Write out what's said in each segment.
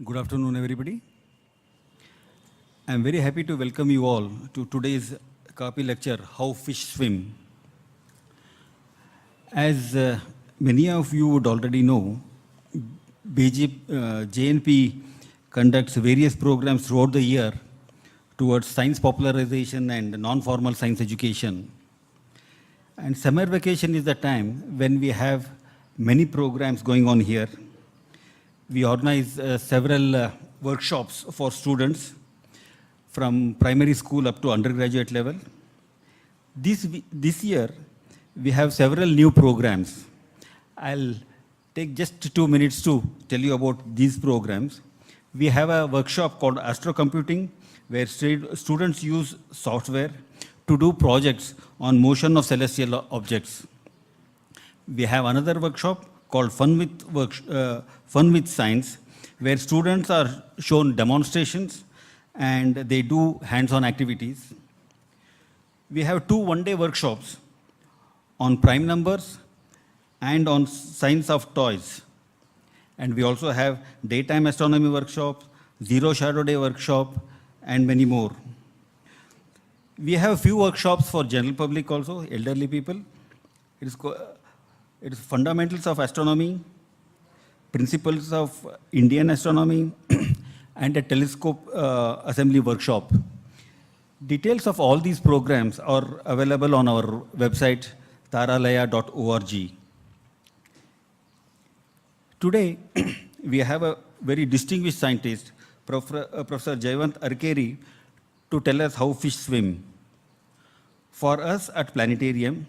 Good afternoon, everybody. I'm very happy to welcome you all to today's KAAPI lecture, How Fish Swim. As many of you would already know, JNP conducts various programs throughout the year towards science popularization and non-formal science education. And summer vacation is the time when we have many programs going on here. We organize several workshops for students from primary school up to undergraduate level. This year, we have several new programs. I'll take just 2 minutes to tell you about these programs. We have a workshop called Astrocomputing, where students use software to do projects on motion of celestial objects. We have another workshop called Fun with Science, where students are shown demonstrations and they do hands-on activities. We have 2 one-day workshops on prime numbers and on science of toys. And we also have daytime astronomy workshops, zero shadow day workshop, and many more. We have a few workshops for general public also, elderly people. It is fundamentals of astronomy, principles of Indian astronomy, and a telescope assembly workshop. Details of all these programs are available on our website, taralaya.org. Today, we have a very distinguished scientist, Professor Jaywant Arakeri, to tell us how fish swim. For us at Planetarium,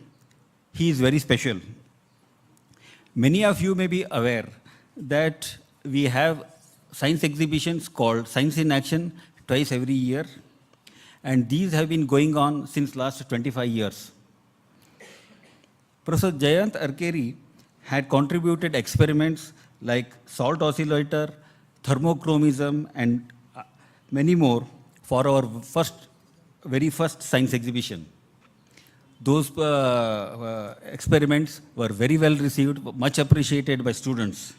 he is very special. Many of you may be aware that we have science exhibitions called Science in Action twice every year, and these have been going on since last 25 years. Professor Jaywant Arakeri had contributed experiments like salt oscillator, thermochromism, and many more for our very first science exhibition. Those experiments were very well received, much appreciated by students.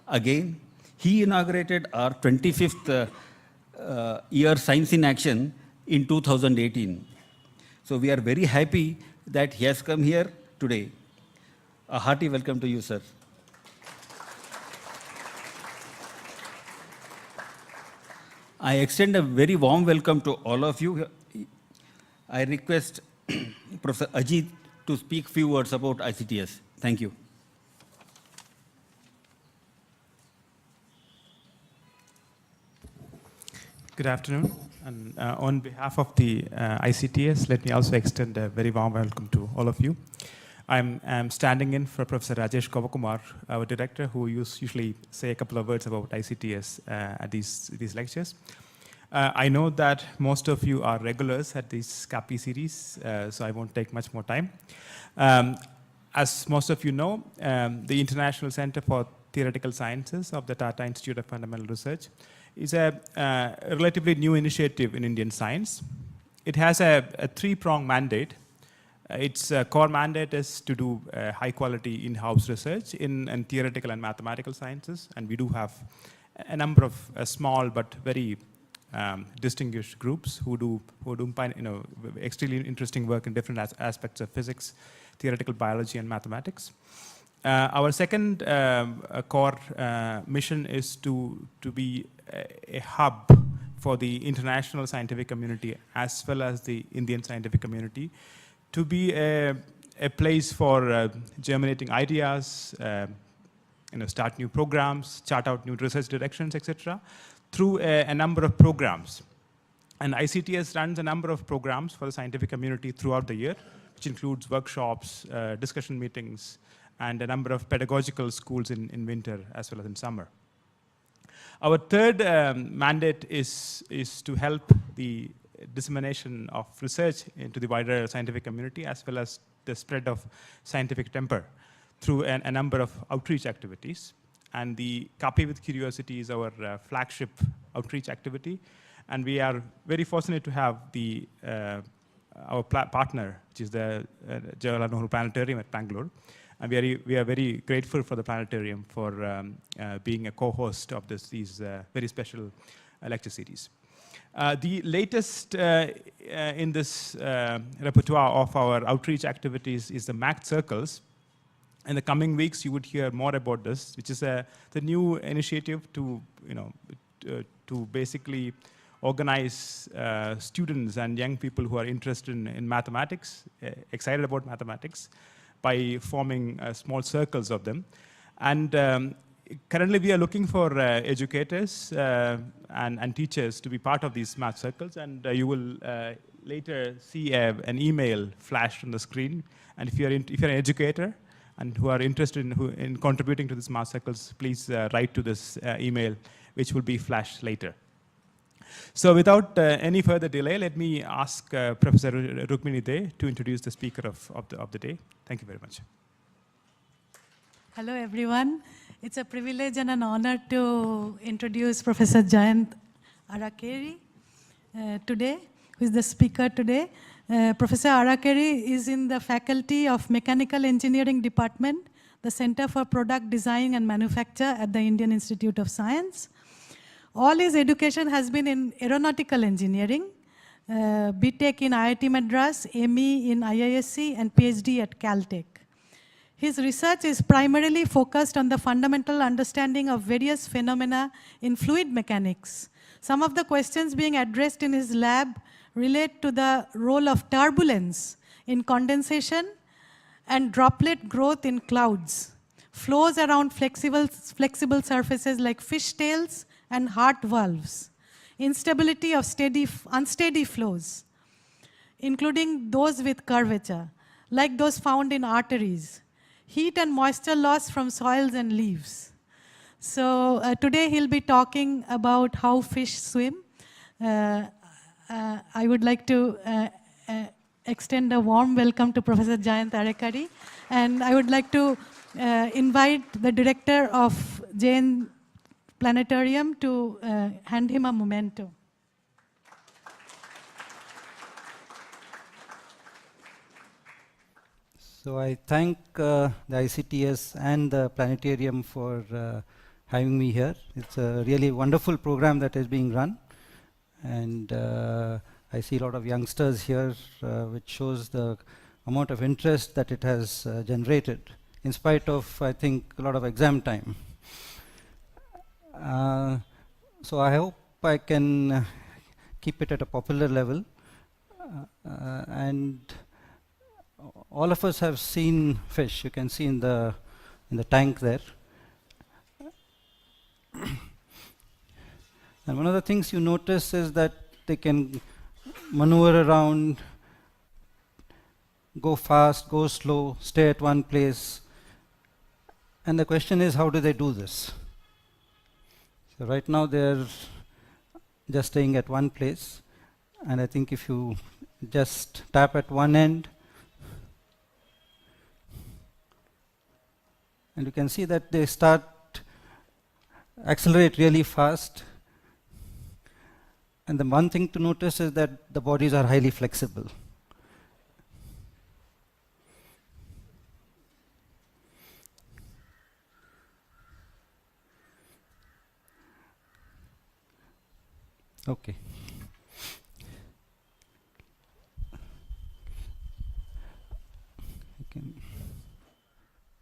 Again, he inaugurated our 25th year Science in Action in 2018. So we are very happy that he has come here today. A hearty welcome to you, sir. I extend a very warm welcome to all of you. I request Professor Ajit to speak few words about ICTS. Thank you. Good afternoon. And on behalf of the ICTS, let me also extend a very warm welcome to all of you. I'm standing in for Professor Rajesh Kovakumar, our director, who usually say a couple of words about ICTS at these lectures. I know that most of you are regulars at this KAAPI series, so I won't take much more time. As most of you know, the International Center for Theoretical Sciences of the Tata Institute of Fundamental Research is a relatively new initiative in Indian science. It has a 3-pronged mandate. Its core mandate is to do high-quality in-house research in theoretical and mathematical sciences, and we do have a number of small but very distinguished groups who do extremely interesting work in different aspects of physics, theoretical biology, and mathematics. Our second core mission is to be a hub for the international scientific community as well as the Indian scientific community, to be a place for germinating ideas, start new programs, chart out new research directions, etc., through a number of programs. And ICTS runs a number of programs for the scientific community throughout the year, which includes workshops, discussion meetings, and a number of pedagogical schools in winter as well as in summer. Our third mandate is to help the dissemination of research into the wider scientific community as well as the spread of scientific temper through a number of outreach activities. And the KAAPI with Curiosity is our flagship outreach activity. And we are very fortunate to have our partner, which is the Jawaharlal Nehru Planetarium at Bangalore, And we are very grateful for the Planetarium for being a co-host of these very special lecture series. The latest in this repertoire of our outreach activities is the MAC circles. In the coming weeks, you would hear more about this, which is the new initiative to, to basically organize students and young people who are interested in mathematics, excited about mathematics, by forming small circles of them. And currently, we are looking for educators and teachers to be part of these math circles, and you will later see an email flashed on the screen. And if you're an educator and who are interested in contributing to these math circles, please write to this email, which will be flashed later. So without any further delay, let me ask Professor Rukmini De to introduce the speaker of the day. Thank you very much. Hello, everyone. It's a privilege and an honor to introduce Professor Jaywant Arakeri today, who is the speaker today. Professor Arakeri is in the Faculty of Mechanical Engineering Department, the Center for Product Design and Manufacture at the Indian Institute of Science. All his education has been in aeronautical engineering, BTech in IIT Madras, ME in IISc, and PhD at Caltech. His research is primarily focused on the fundamental understanding of various phenomena in fluid mechanics. Some of the questions being addressed in his lab relate to the role of turbulence in condensation and droplet growth in clouds, flows around flexible surfaces like fishtails and heart valves, instability of unsteady flows, including those with curvature, like those found in arteries, heat and moisture loss from soils and leaves. So today he'll be talking about how fish swim. I would like to extend a warm welcome to Professor Jaywant Arakeri, and I would like to invite the director of JN Planetarium to hand him a memento. So I thank the ICTS and the Planetarium for having me here. It's a really wonderful program that is being run, and I see a lot of youngsters here, which shows the amount of interest that it has generated, in spite of, I think, a lot of exam time. So I hope I can keep it at a popular level, and all of us have seen fish. You can see in the tank there. And one of the things you notice is that they can maneuver around, go fast, go slow, stay at one place. And the question is, how do they do this? So right now they're just staying at one place. And I think if you just tap at one end, and you can see that they accelerate really fast. And the one thing to notice is that the bodies are highly flexible. Okay.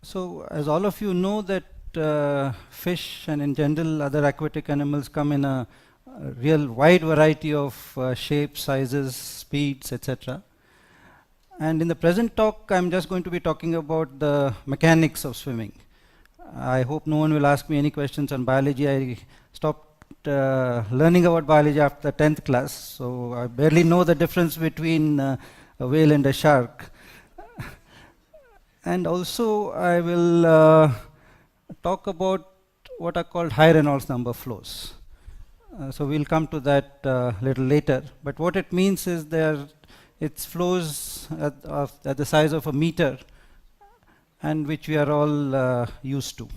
So, as all of you know that fish and in general other aquatic animals come in a real wide variety of shapes, sizes, speeds, etc. And in the present talk, I'm just going to be talking about the mechanics of swimming. I hope no one will ask me any questions on biology. I stopped learning about biology after 10th class, so I barely know the difference between a whale and a shark. And also, I will talk about what are called high Reynolds number flows. So we'll come to that a little later. But what it means is it's flows at the size of a meter, and which we are all used to.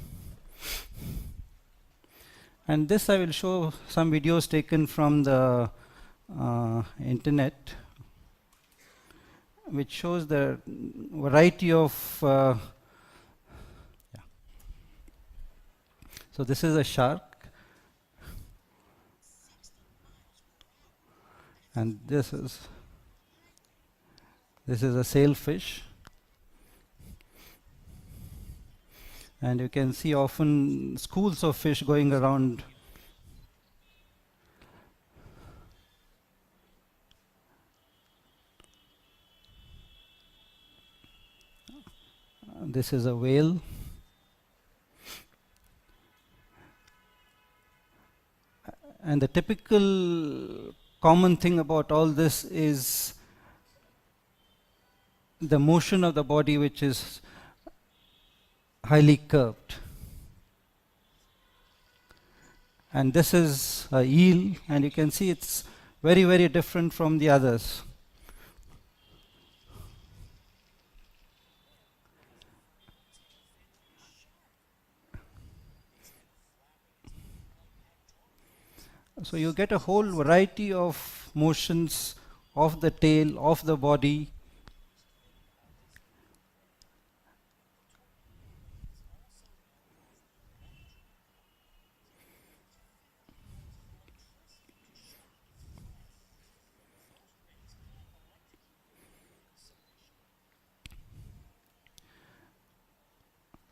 And this I will show some videos taken from the internet, which shows the variety of So this is a shark. And this is a sailfish. And you can see often schools of fish going around. This is a whale. And the typical common thing about all this is the motion of the body, which is highly curved. And this is a eel, and you can see it's very, very different from the others. So you get a whole variety of motions of the tail, of the body.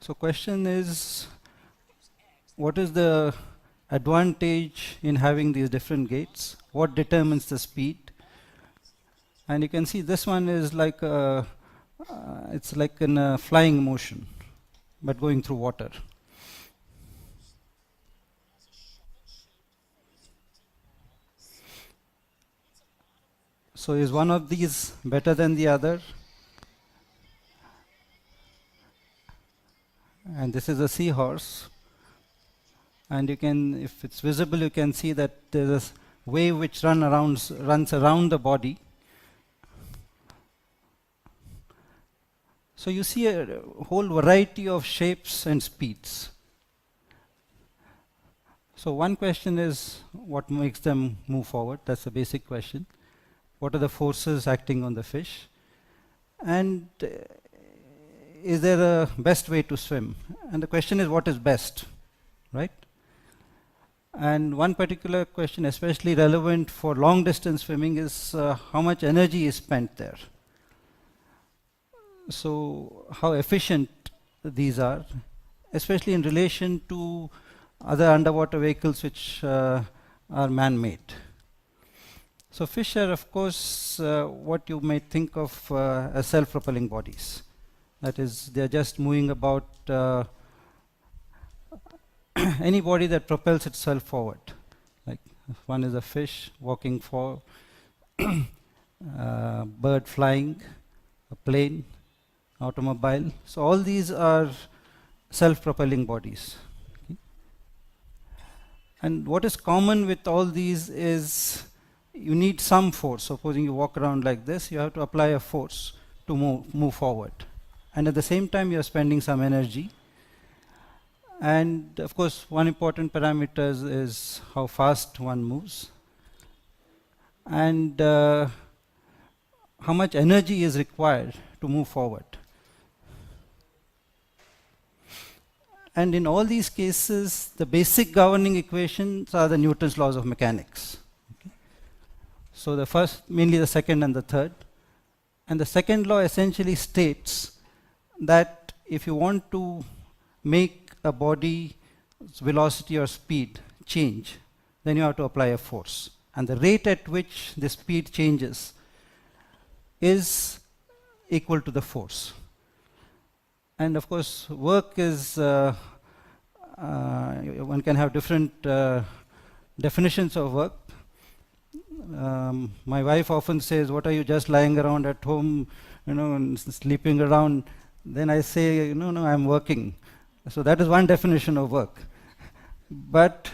So question is, what is the advantage in having these different gates? What determines the speed? And you can see this one is like it's like in a flying motion, but going through water. So is one of these better than the other? And this is a seahorse. And you can, if it's visible, you can see that there's a wave which runs around the body. So you see a whole variety of shapes and speeds. So one question is, what makes them move forward? That's a basic question. What are the forces acting on the fish? And is there a best way to swim? And the question is, what is best, right? And one particular question, especially relevant for long distance swimming, is how much energy is spent there. So how efficient these are, especially in relation to other underwater vehicles which are man-made. So fish are, of course, what you might think of as self-propelling bodies. That is, they're just moving about any body that propels itself forward. Like one is a fish walking forward, bird flying, a plane, automobile. So all these are self-propelling bodies. Okay. And what is common with all these is you need some force. Supposing you walk around like this, you have to apply a force to move forward. And at the same time, you are spending some energy. And of course, one important parameter is how fast one moves, and how much energy is required to move forward. And in all these cases, the basic governing equations are the Newton's laws of mechanics. Okay. So the first, mainly the second and the third. And the second law essentially states that if you want to make a body's velocity or speed change, then you have to apply a force. And the rate at which the speed changes is equal to the force. And of course, work is, one can have different definitions of work. My wife often says, what are you just lying around at home, and sleeping around? Then I say, no, I'm working. So that is one definition of work. But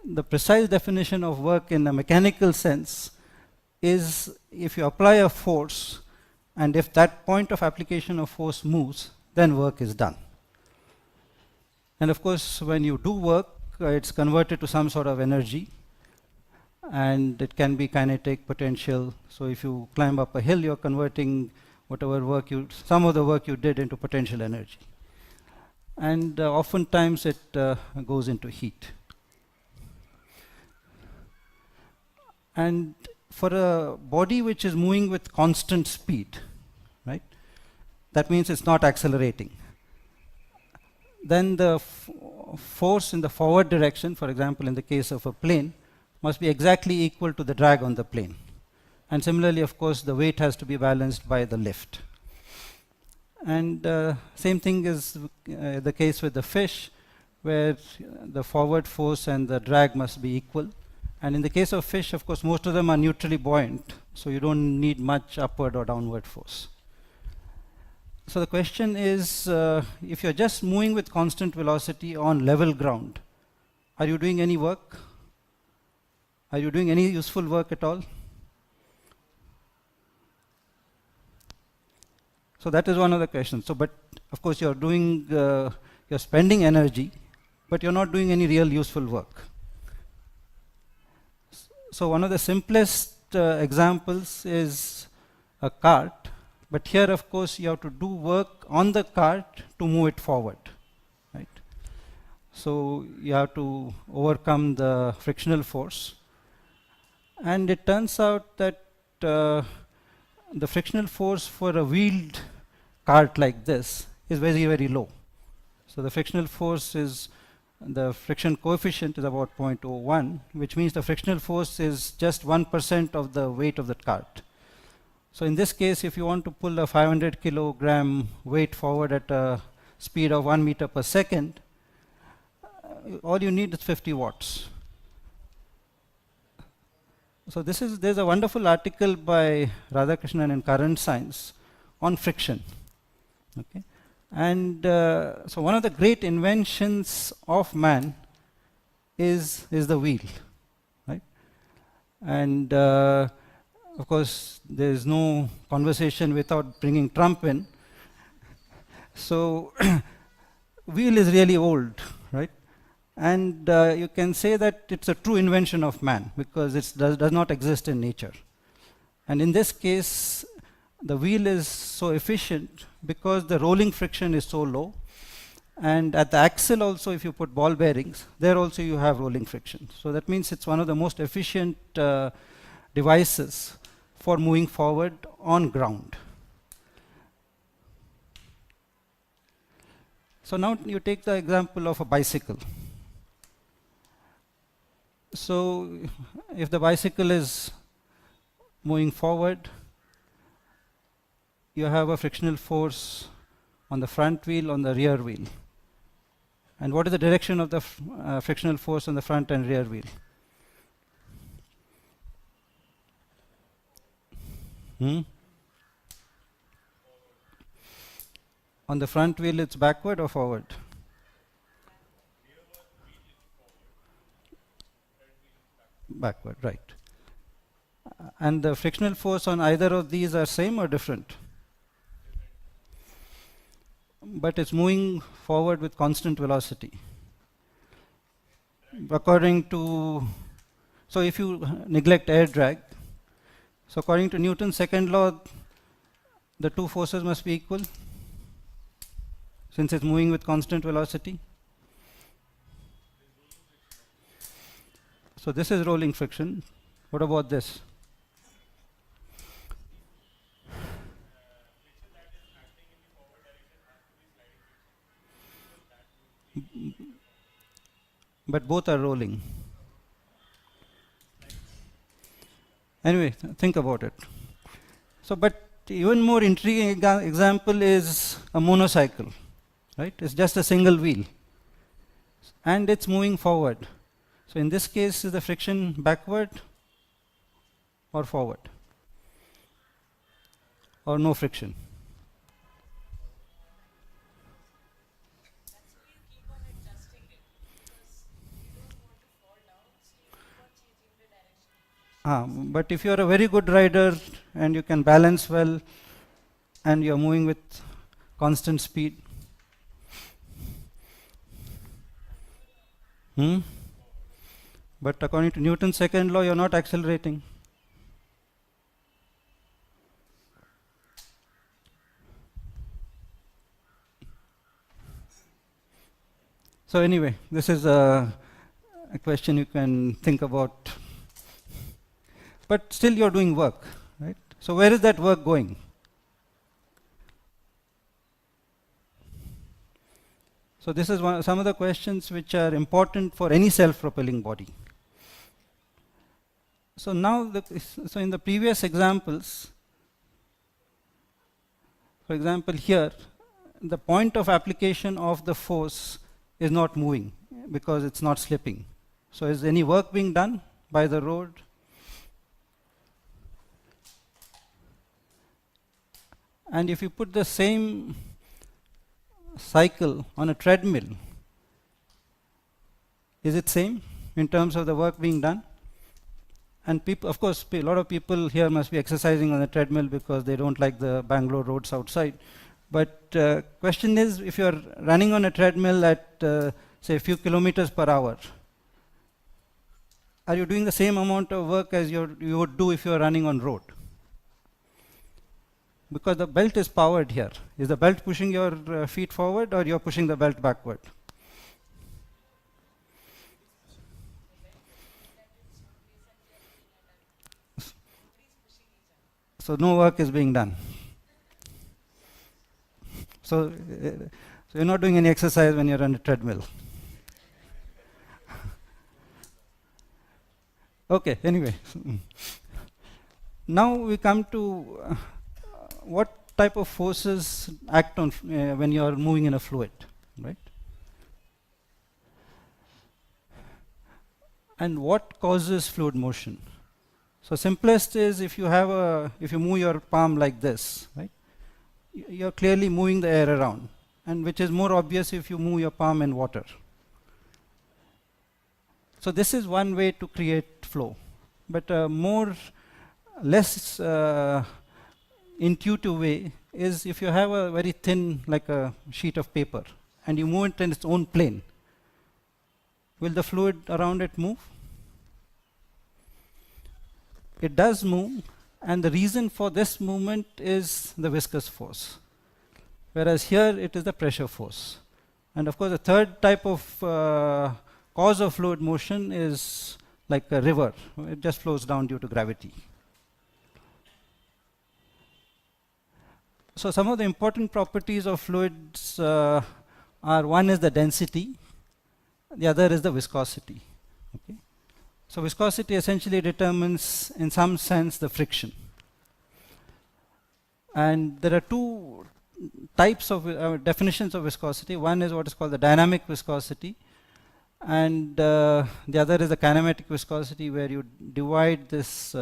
the precise definition of work in a mechanical sense is if you apply a force, and if that point of application of force moves, then work is done. And of course, when you do work, it's converted to some sort of energy, and it can be kinetic, potential. So if you climb up a hill, you're converting whatever work some of the work you did into potential energy. and oftentimes it goes into heat. And for a body which is moving with constant speed, right, that means it's not accelerating. Then the force in the forward direction, for example, in the case of a plane, must be exactly equal to the drag on the plane. And similarly, of course, the weight has to be balanced by the lift. And same thing is the case with the fish, where the forward force and the drag must be equal. And in the case of fish, of course, most of them are neutrally buoyant, so you don't need much upward or downward force. So the question is, if you're just moving with constant velocity on level ground, are you doing any work? Are you doing any useful work at all? So that is one of the questions. So, but of course, you're doing, you're spending energy, but you're not doing any real useful work. So one of the simplest examples is a cart. But here, of course, you have to do work on the cart to move it forward, right? So you have to overcome the frictional force. And it turns out that the frictional force for a wheeled cart like this is very, very low. So the frictional force is, the friction coefficient is about 0.01, which means the frictional force is just 1% of the weight of the cart. So in this case, if you want to pull a 500 kilogram weight forward at a speed of 1 meter per second, all you need is 50 watts. So there's a wonderful article by Radhakrishnan in Current Science on friction. Okay? And so one of the great inventions of man is the wheel, right? And of course, there is no conversation without bringing Trump in. So wheel is really old, right? And you can say that it's a true invention of man because it does not exist in nature. And in this case, the wheel is so efficient because the rolling friction is so low. And at the axle also, if you put ball bearings, there also you have rolling friction. So that means it's one of the most efficient devices for moving forward on ground. So now you take the example of a bicycle. So if the bicycle is moving forward, you have a frictional force on the front wheel, on the rear wheel. And what is the direction of the frictional force on the front and rear wheel? On the front wheel, it's backward or forward? Backward, right. And the frictional force on either of these are same or different? But it's moving forward with constant velocity. According to, so if you neglect air drag, so according to Newton's second law, the two forces must be equal, since it's moving with constant velocity. So this is rolling friction. What about this? But both are rolling. Anyway, think about it. So, but even more intriguing example is a motorcycle, right? It's just a single wheel, and it's moving forward. So in this case, is the friction backward or forward? Or no friction? But if you are a very good rider and you can balance well and you are moving with constant speed, but according to Newton's second law, you are not accelerating. So anyway, this is a question you can think about. But still you're doing work, right? So where is that work going? So this is some of the questions which are important for any self-propelling body. So now, so in the previous examples, for example here, the point of application of the force is not moving because it's not slipping. So is any work being done by the road? And if you put the same cycle on a treadmill, is it same in terms of the work being done? And people, of course, a lot of people here must be exercising on the treadmill because they don't like the Bangalore roads outside. But question is, if you're running on a treadmill at say a few kilometers per hour, are you doing the same amount of work as you would do if you're running on road? Because the belt is powered here. Is the belt pushing your feet forward, or you're pushing the belt backward? So no work is being done. So you're not doing any exercise when you're on a treadmill. Okay, anyway. Now we come to what type of forces act on when you are moving in a fluid, right? And what causes fluid motion? So simplest is if you move your palm like this, right? You're clearly moving the air around, and which is more obvious if you move your palm in water. So this is one way to create flow, but less intuitive way is if you have a very thin, like a sheet of paper, and you move it in its own plane. Will the fluid around it move? It does move, and the reason for this movement is the viscous force, whereas here it is the pressure force. And of course, the third type of cause of fluid motion is like a river. It just flows down due to gravity. So some of the important properties of fluids are, one is the density, the other is the viscosity. Okay? So viscosity essentially determines, in some sense, the friction. And there are two types of definitions of viscosity. One is what is called the dynamic viscosity, and the other is the kinematic viscosity, where you divide this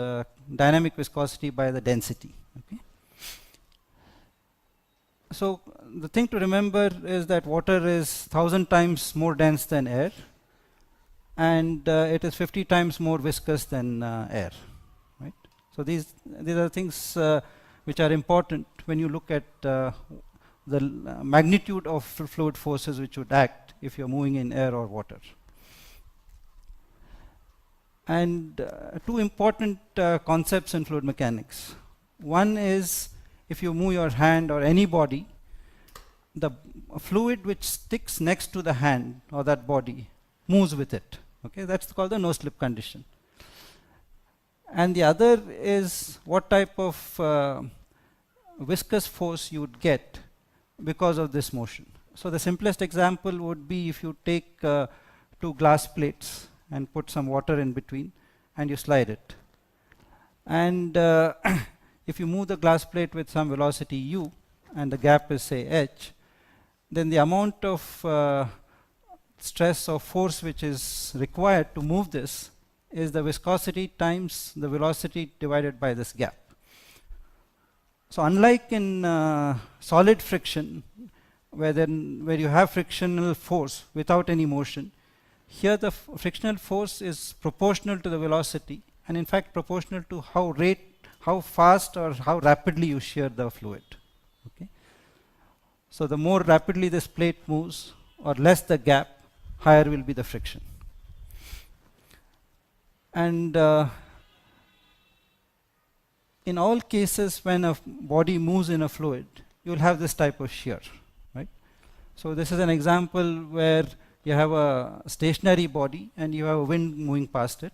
dynamic viscosity by the density. Okay? So the thing to remember is that water is 1,000 times more dense than air, and it is 50 times more viscous than air. Right? So these are things which are important when you look at the magnitude of fluid forces which would act if you're moving in air or water. And two important concepts in fluid mechanics. One is, if you move your hand or any body, the fluid which sticks next to the hand or that body moves with it. Okay, that's called the no-slip condition. And the other is what type of viscous force you would get because of this motion. So the simplest example would be if you take two glass plates and put some water in between and you slide it. And if you move the glass plate with some velocity u, and the gap is say h, then the amount of stress or force which is required to move this is the viscosity times the velocity divided by this gap. So unlike in solid friction, where you have frictional force without any motion, here the frictional force is proportional to the velocity, and in fact proportional to how fast or how rapidly you shear the fluid. Okay? So the more rapidly this plate moves, or less the gap, higher will be the friction. And in all cases when a body moves in a fluid, you will have this type of shear. Right? So this is an example where you have a stationary body and you have a wind moving past it.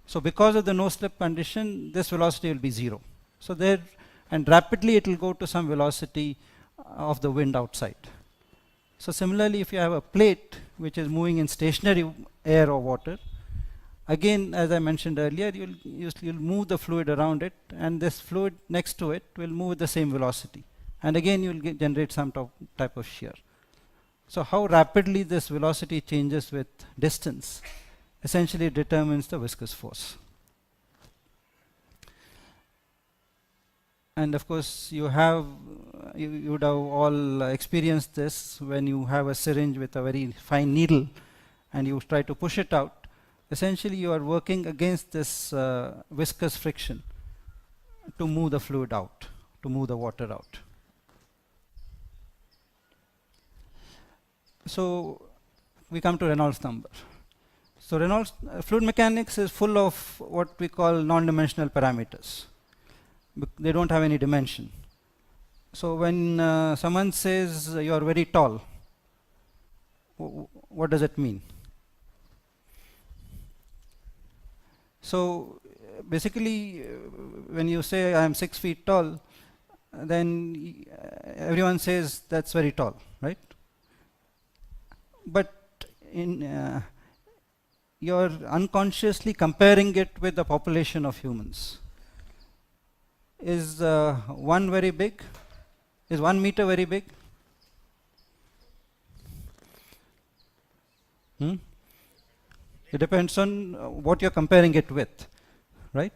So because of the no slip condition, this velocity will be 0. So there, and rapidly it will go to some velocity of the wind outside. So similarly, if you have a plate which is moving in stationary air or water, again, as I mentioned earlier, you'll move the fluid around it, and this fluid next to it will move with the same velocity. And again, you will generate some type of shear. So how rapidly this velocity changes with distance essentially determines the viscous force. And of course, you would have all experienced this when you have a syringe with a very fine needle and you try to push it out. Essentially, you are working against this viscous friction to move the fluid out, to move the water out. So we come to Reynolds number. So Reynolds fluid mechanics is full of what we call non-dimensional parameters. They don't have any dimension. So when someone says you are very tall, what does it mean? So basically, when you say I am 6 feet tall, then everyone says that's very tall, right? But you're unconsciously comparing it with the population of humans. Is 1 very big? Is 1 meter very big? It depends on what you're comparing it with, right?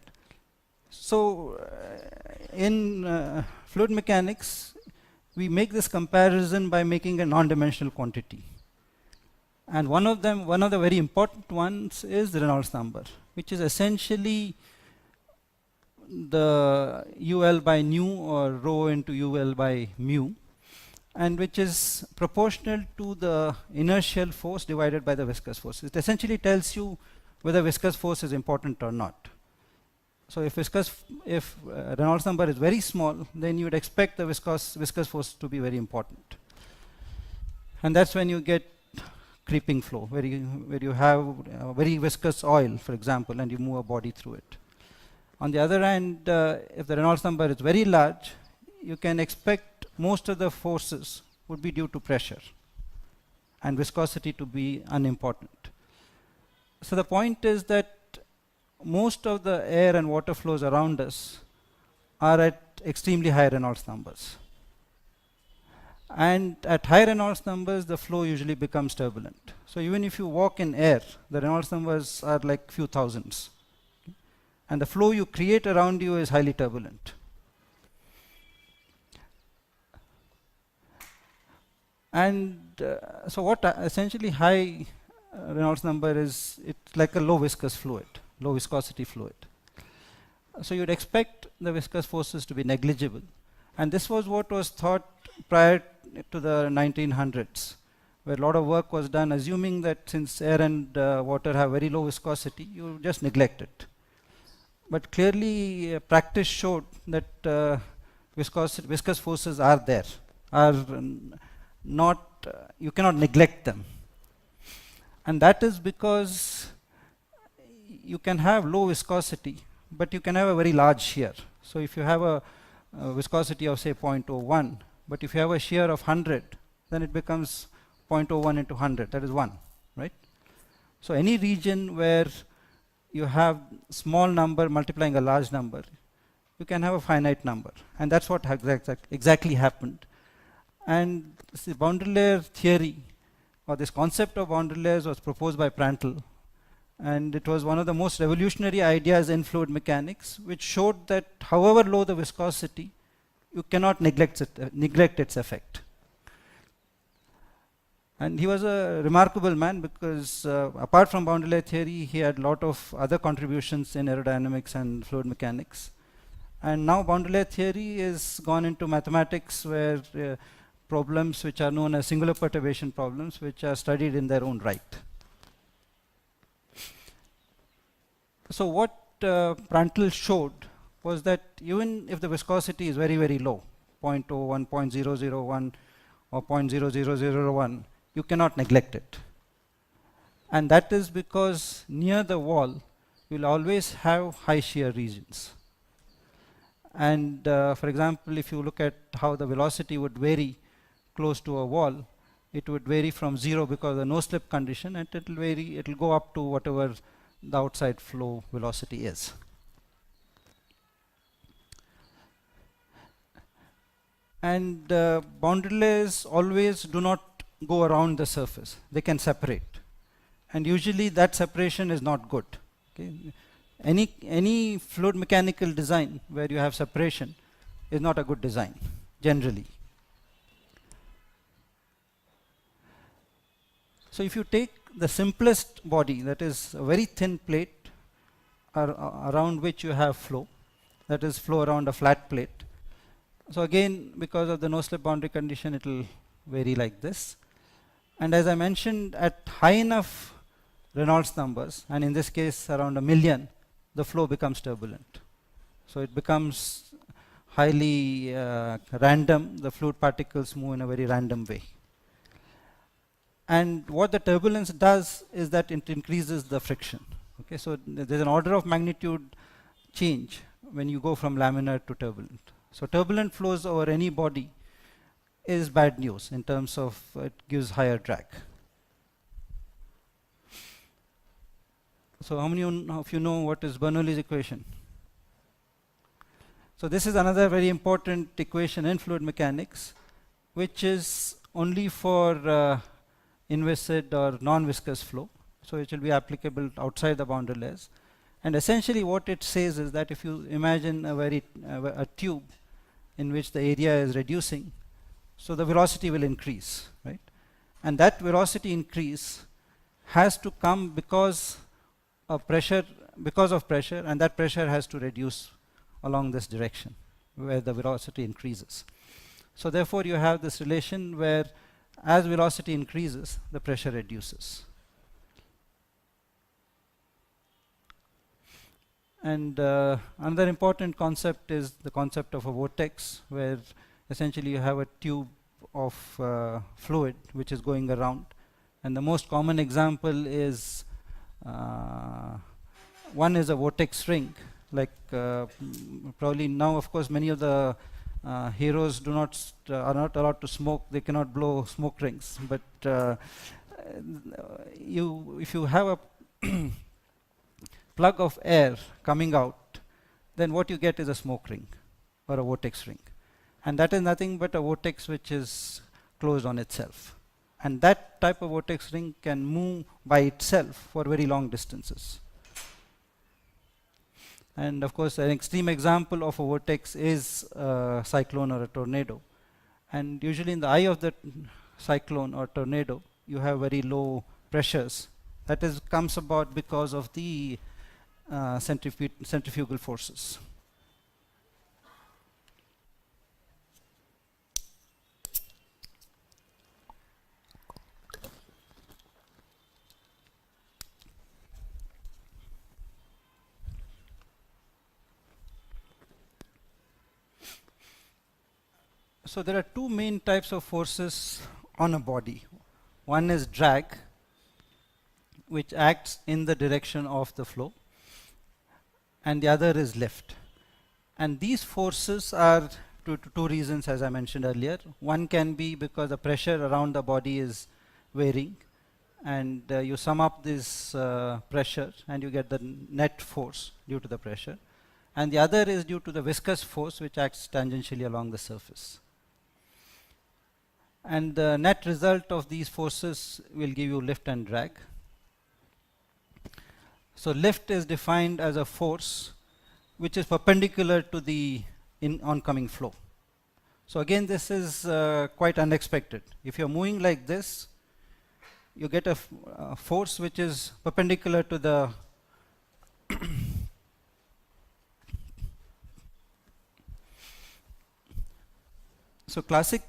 So in fluid mechanics, we make this comparison by making a non-dimensional quantity. And one of the very important ones is the Reynolds number, which is essentially the UL by nu or rho into UL by mu, and which is proportional to the inertial force divided by the viscous force. It essentially tells you whether viscous force is important or not. So if Reynolds number is very small, then you would expect the viscous force to be very important. And that's when you get creeping flow, where you have very viscous oil, for example, and you move a body through it. On the other hand, if the Reynolds number is very large, you can expect most of the forces would be due to pressure and viscosity to be unimportant. So the point is that most of the air and water flows around us are at extremely high Reynolds numbers. And at high Reynolds numbers, the flow usually becomes turbulent. So even if you walk in air, the Reynolds numbers are like few thousands. And the flow you create around you is highly turbulent. And so what essentially high Reynolds number is, it's like a low viscous fluid, low viscosity fluid. So you'd expect the viscous forces to be negligible. And this was what was thought prior to the 1900s, where a lot of work was done assuming that since air and water have very low viscosity, you just neglect it. But clearly practice showed that viscous forces are there, are not, you cannot neglect them. And that is because you can have low viscosity, but you can have a very large shear. So if you have a viscosity of say 0.01, but if you have a shear of 100, then it becomes 0.01 into 100, that is 1, right? So any region where you have small number multiplying a large number, you can have a finite number. And that's what exactly happened. And the boundary layer theory, or this concept of boundary layers, was proposed by Prandtl. And it was one of the most revolutionary ideas in fluid mechanics, which showed that however low the viscosity, you cannot neglect its effect. And he was a remarkable man because apart from boundary layer theory, he had a lot of other contributions in aerodynamics and fluid mechanics. And now boundary layer theory is gone into mathematics, where problems which are known as singular perturbation problems, which are studied in their own right. So what Prandtl showed was that even if the viscosity is very, very low, 0.01, 0.001, or 0.0001, you cannot neglect it. And that is because near the wall, you will always have high shear regions. And for example, if you look at how the velocity would vary close to a wall, it would vary from 0 because of the no slip condition, and it will vary, it will go up to whatever the outside flow velocity is. And boundary layers always do not go around the surface. They can separate. And usually that separation is not good. Okay? Any fluid mechanical design where you have separation is not a good design, generally. So if you take the simplest body, that is a very thin plate around which you have flow, that is flow around a flat plate. So again, because of the no slip boundary condition, it will vary like this. And as I mentioned, at high enough Reynolds numbers, and in this case around 1 million, the flow becomes turbulent. So it becomes highly random. The fluid particles move in a very random way. And what the turbulence does is that it increases the friction. Okay, so there's an order of magnitude change when you go from laminar to turbulent. So turbulent flows over any body is bad news in terms of it gives higher drag. So how many of you know what is Bernoulli's equation? So this is another very important equation in fluid mechanics, which is only for inviscid or non-viscous flow. So it will be applicable outside the boundary layers. And essentially what it says is that if you imagine a tube in which the area is reducing, so the velocity will increase, right? And that velocity increase has to come because of pressure, and that pressure has to reduce along this direction where the velocity increases. So therefore you have this relation where as velocity increases, the pressure reduces. And another important concept is the concept of a vortex, where essentially you have a tube of fluid which is going around. And the most common example is one is a vortex ring. Like probably now, of course, many of the heroes are not allowed to smoke. They cannot blow smoke rings. But if you have a plug of air coming out, then what you get is a smoke ring or a vortex ring. And that is nothing but a vortex which is closed on itself. And that type of vortex ring can move by itself for very long distances. And of course, an extreme example of a vortex is a cyclone or a tornado. And usually in the eye of the cyclone or tornado, you have very low pressures. That comes about because of the centrifugal forces. So there are two main types of forces on a body. One is drag, which acts in the direction of the flow, and the other is lift. And these forces are due to two reasons, as I mentioned earlier. One can be because the pressure around the body is varying, and you sum up this pressure and you get the net force due to the pressure. And the other is due to the viscous force, which acts tangentially along the surface. And the net result of these forces will give you lift and drag. So lift is defined as a force which is perpendicular to the oncoming flow. So again, this is quite unexpected. If you're moving like this, you get a force which is perpendicular to the so classic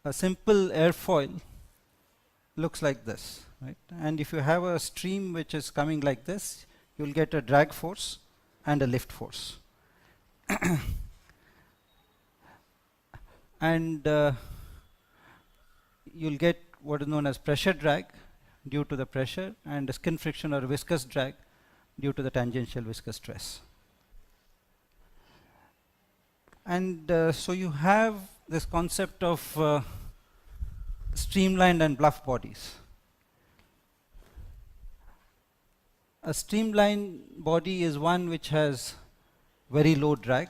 a simple airfoil looks like this, right? And if you have a stream which is coming like this, you'll get a drag force and a lift force. And you'll get what is known as pressure drag due to the pressure, and the skin friction or viscous drag due to the tangential viscous stress. And so you have this concept of streamlined and bluff bodies. A streamlined body is one which has very low drag,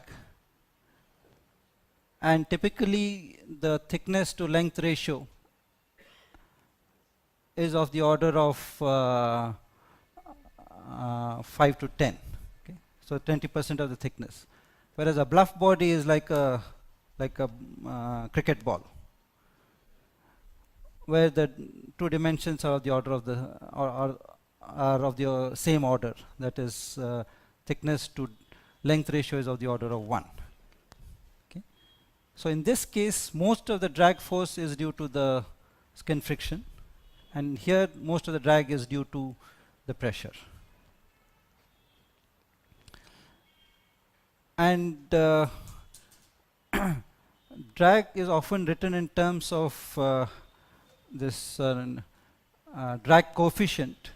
and typically the thickness to length ratio is of the order of 5 to 10. Okay? So 20% of the thickness. Whereas a bluff body is like a cricket ball, where the two dimensions are of the order of the are of the same order. That is, thickness to length ratio is of the order of 1. Okay? So in this case, most of the drag force is due to the skin friction, and here most of the drag is due to the pressure. And drag is often written in terms of this drag coefficient.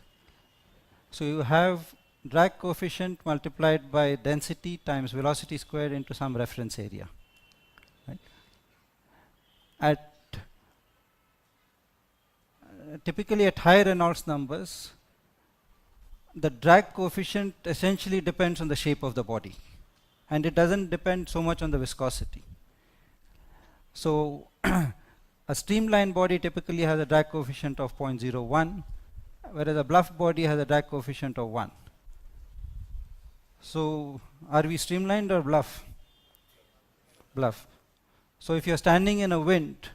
So you have drag coefficient multiplied by density times velocity squared into some reference area. Right? Typically at higher Reynolds numbers, the drag coefficient essentially depends on the shape of the body, and it doesn't depend so much on the viscosity. So a streamlined body typically has a drag coefficient of 0.01, whereas a bluff body has a drag coefficient of 1. So are we streamlined or bluff? Bluff. So if you're standing in a wind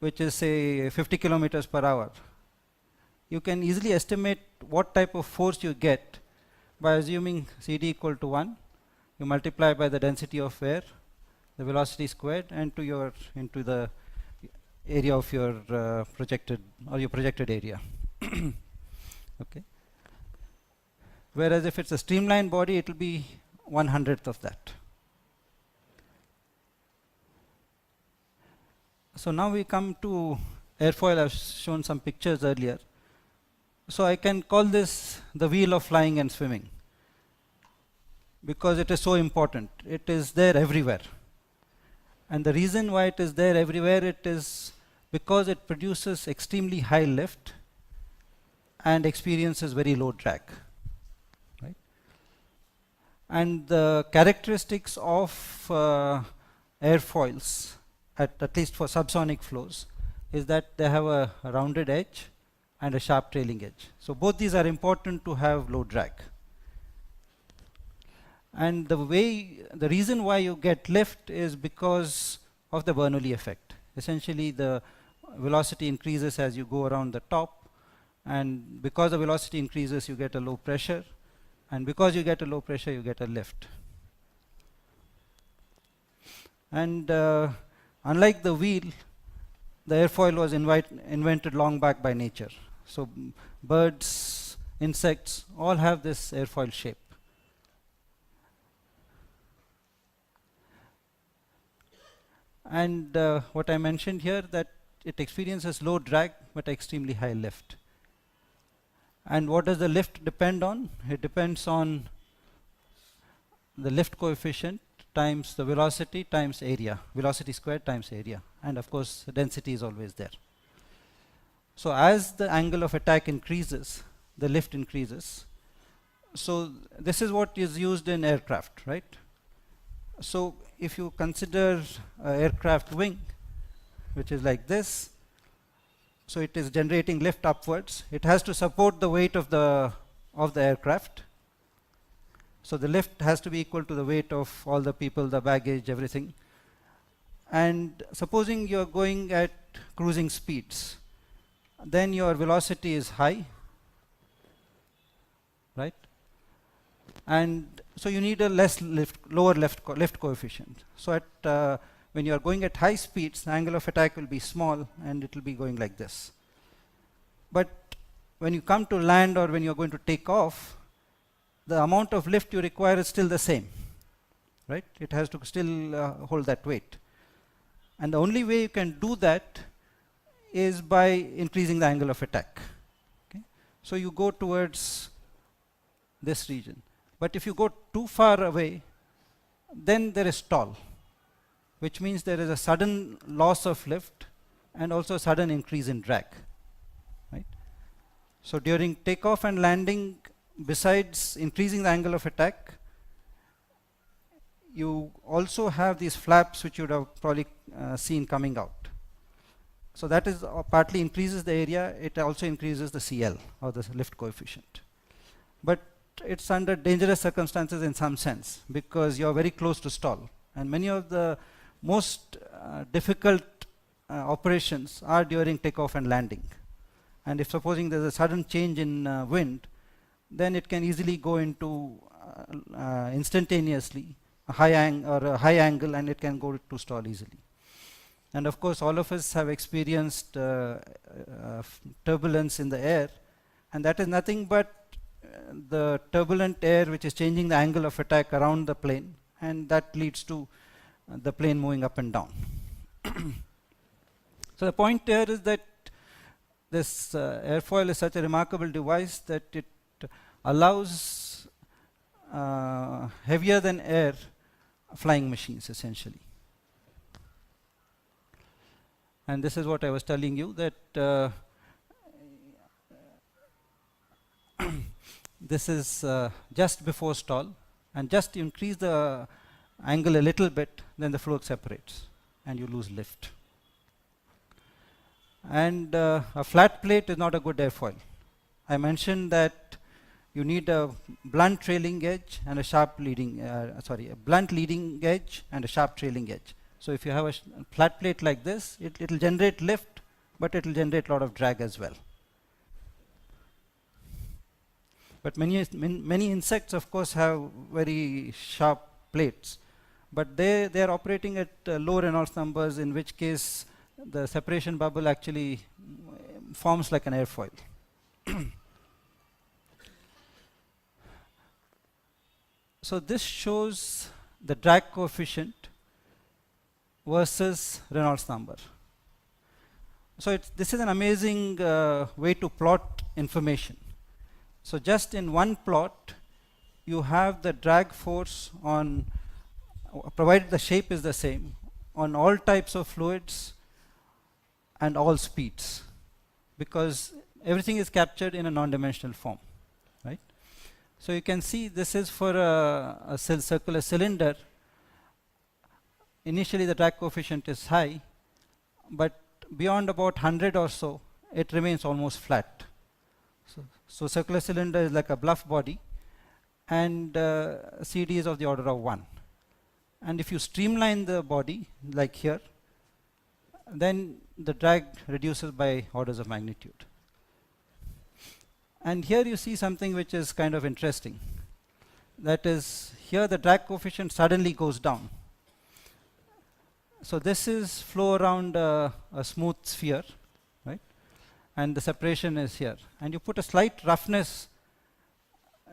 which is say 50 kilometers per hour, you can easily estimate what type of force you get by assuming CD equal to 1. You multiply by the density of air, the velocity squared, and into the area of your projected area. Okay. Whereas if it's a streamlined body, it will be 1/100th of that. So now we come to airfoil. I've shown some pictures earlier. So I can call this the wheel of flying and swimming, because it is so important. It is there everywhere. And the reason why it is there everywhere, it is because it produces extremely high lift and experiences very low drag. Right? And the characteristics of airfoils, at least for subsonic flows, is that they have a rounded edge and a sharp trailing edge. So both these are important to have low drag. And the reason why you get lift is because of the Bernoulli effect. Essentially, the velocity increases as you go around the top, and because the velocity increases, you get a low pressure, and because you get a low pressure, you get a lift. And unlike the wheel, the airfoil was invented long back by nature. So birds, insects, all have this airfoil shape. And what I mentioned here, that it experiences low drag but extremely high lift. And what does the lift depend on? It depends on the lift coefficient times the velocity times area, velocity squared times area, and of course density is always there. So as the angle of attack increases, the lift increases. So this is what is used in aircraft, right? So if you consider an aircraft wing, which is like this, so it is generating lift upwards. It has to support the weight of the aircraft. So the lift has to be equal to the weight of all the people, the baggage, everything. And supposing you're going at cruising speeds, then your velocity is high, right? And so you need a lower lift coefficient. So at when you are going at high speeds, the angle of attack will be small, and it will be going like this. But when you come to land or when you are going to take off, the amount of lift you require is still the same, right? It has to still hold that weight. And the only way you can do that is by increasing the angle of attack. Okay? So you go towards this region. But if you go too far away, then there is stall, which means there is a sudden loss of lift and also a sudden increase in drag. Right? So during takeoff and landing, besides increasing the angle of attack, you also have these flaps which you would have probably seen coming out. So that is partly increases the area, it also increases the CL, or the lift coefficient. But it's under dangerous circumstances in some sense, because you're very close to stall. And many of the most difficult operations are during takeoff and landing. And if supposing there's a sudden change in wind, then it can easily go into instantaneously a high angle, and it can go to stall easily. And of course, all of us have experienced turbulence in the air, and that is nothing but the turbulent air which is changing the angle of attack around the plane, and that leads to the plane moving up and down. So the point here is that this airfoil is such a remarkable device that it allows heavier than air flying machines, essentially. And this is what I was telling you, that this is just before stall, and just increase the angle a little bit, then the float separates and you lose lift. And a flat plate is not a good airfoil. I mentioned that you need a blunt trailing edge and a sharp leading, a blunt leading edge and a sharp trailing edge. So if you have a flat plate like this, it will generate lift, but it will generate a lot of drag as well. But many insects, of course, have very sharp plates, but they are operating at low Reynolds numbers, in which case the separation bubble actually forms like an airfoil. So this shows the drag coefficient versus Reynolds number. So this is an amazing way to plot information. So just in one plot, you have the drag force on, provided the shape is the same, on all types of fluids and all speeds, because everything is captured in a non-dimensional form, right? So you can see this is for a circular cylinder. Initially the drag coefficient is high, but beyond about 100 or so, it remains almost flat. So circular cylinder is like a bluff body, and CD is of the order of 1. And if you streamline the body, like here, then the drag reduces by orders of magnitude. And here you see something which is kind of interesting. That is, here the drag coefficient suddenly goes down. So this is flow around a smooth sphere, right? And the separation is here. And you put a slight roughness,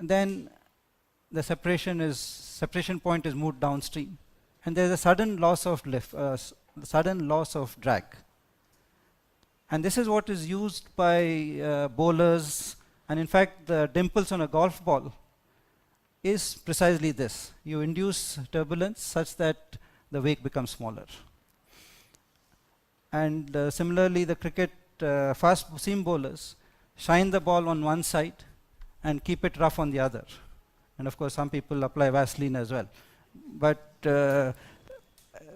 then the separation point is moved downstream. And there is a sudden loss of lift, sudden loss of drag. And this is what is used by bowlers, and in fact the dimples on a golf ball is precisely this. You induce turbulence such that the wake becomes smaller. And similarly the cricket fast seam bowlers shine the ball on one side and keep it rough on the other. And of course some people apply Vaseline as well. But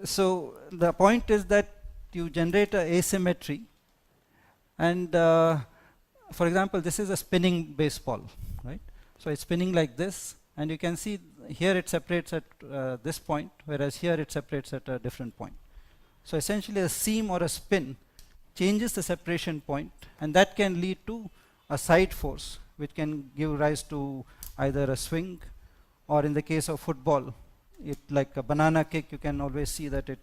so the point is that you generate an asymmetry, and for example this is a spinning baseball, right? So it's spinning like this, and you can see here it separates at this point, whereas here it separates at a different point. So essentially a seam or a spin changes the separation point, and that can lead to a side force which can give rise to either a swing, or in the case of football, it like a banana kick, you can always see that it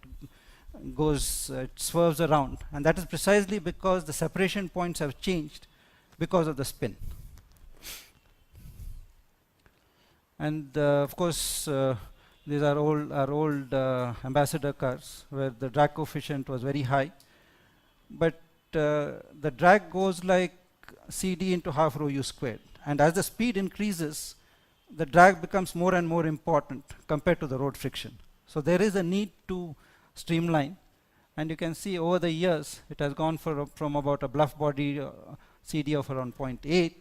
goes, it swerves around, and that is precisely because the separation points have changed because of the spin. And of course these are our old ambassador cars where the drag coefficient was very high, but the drag goes like CD into half rho u squared. And as the speed increases, the drag becomes more and more important compared to the road friction. So there is a need to streamline. And you can see over the years, it has gone from about a bluff body CD of around 0.8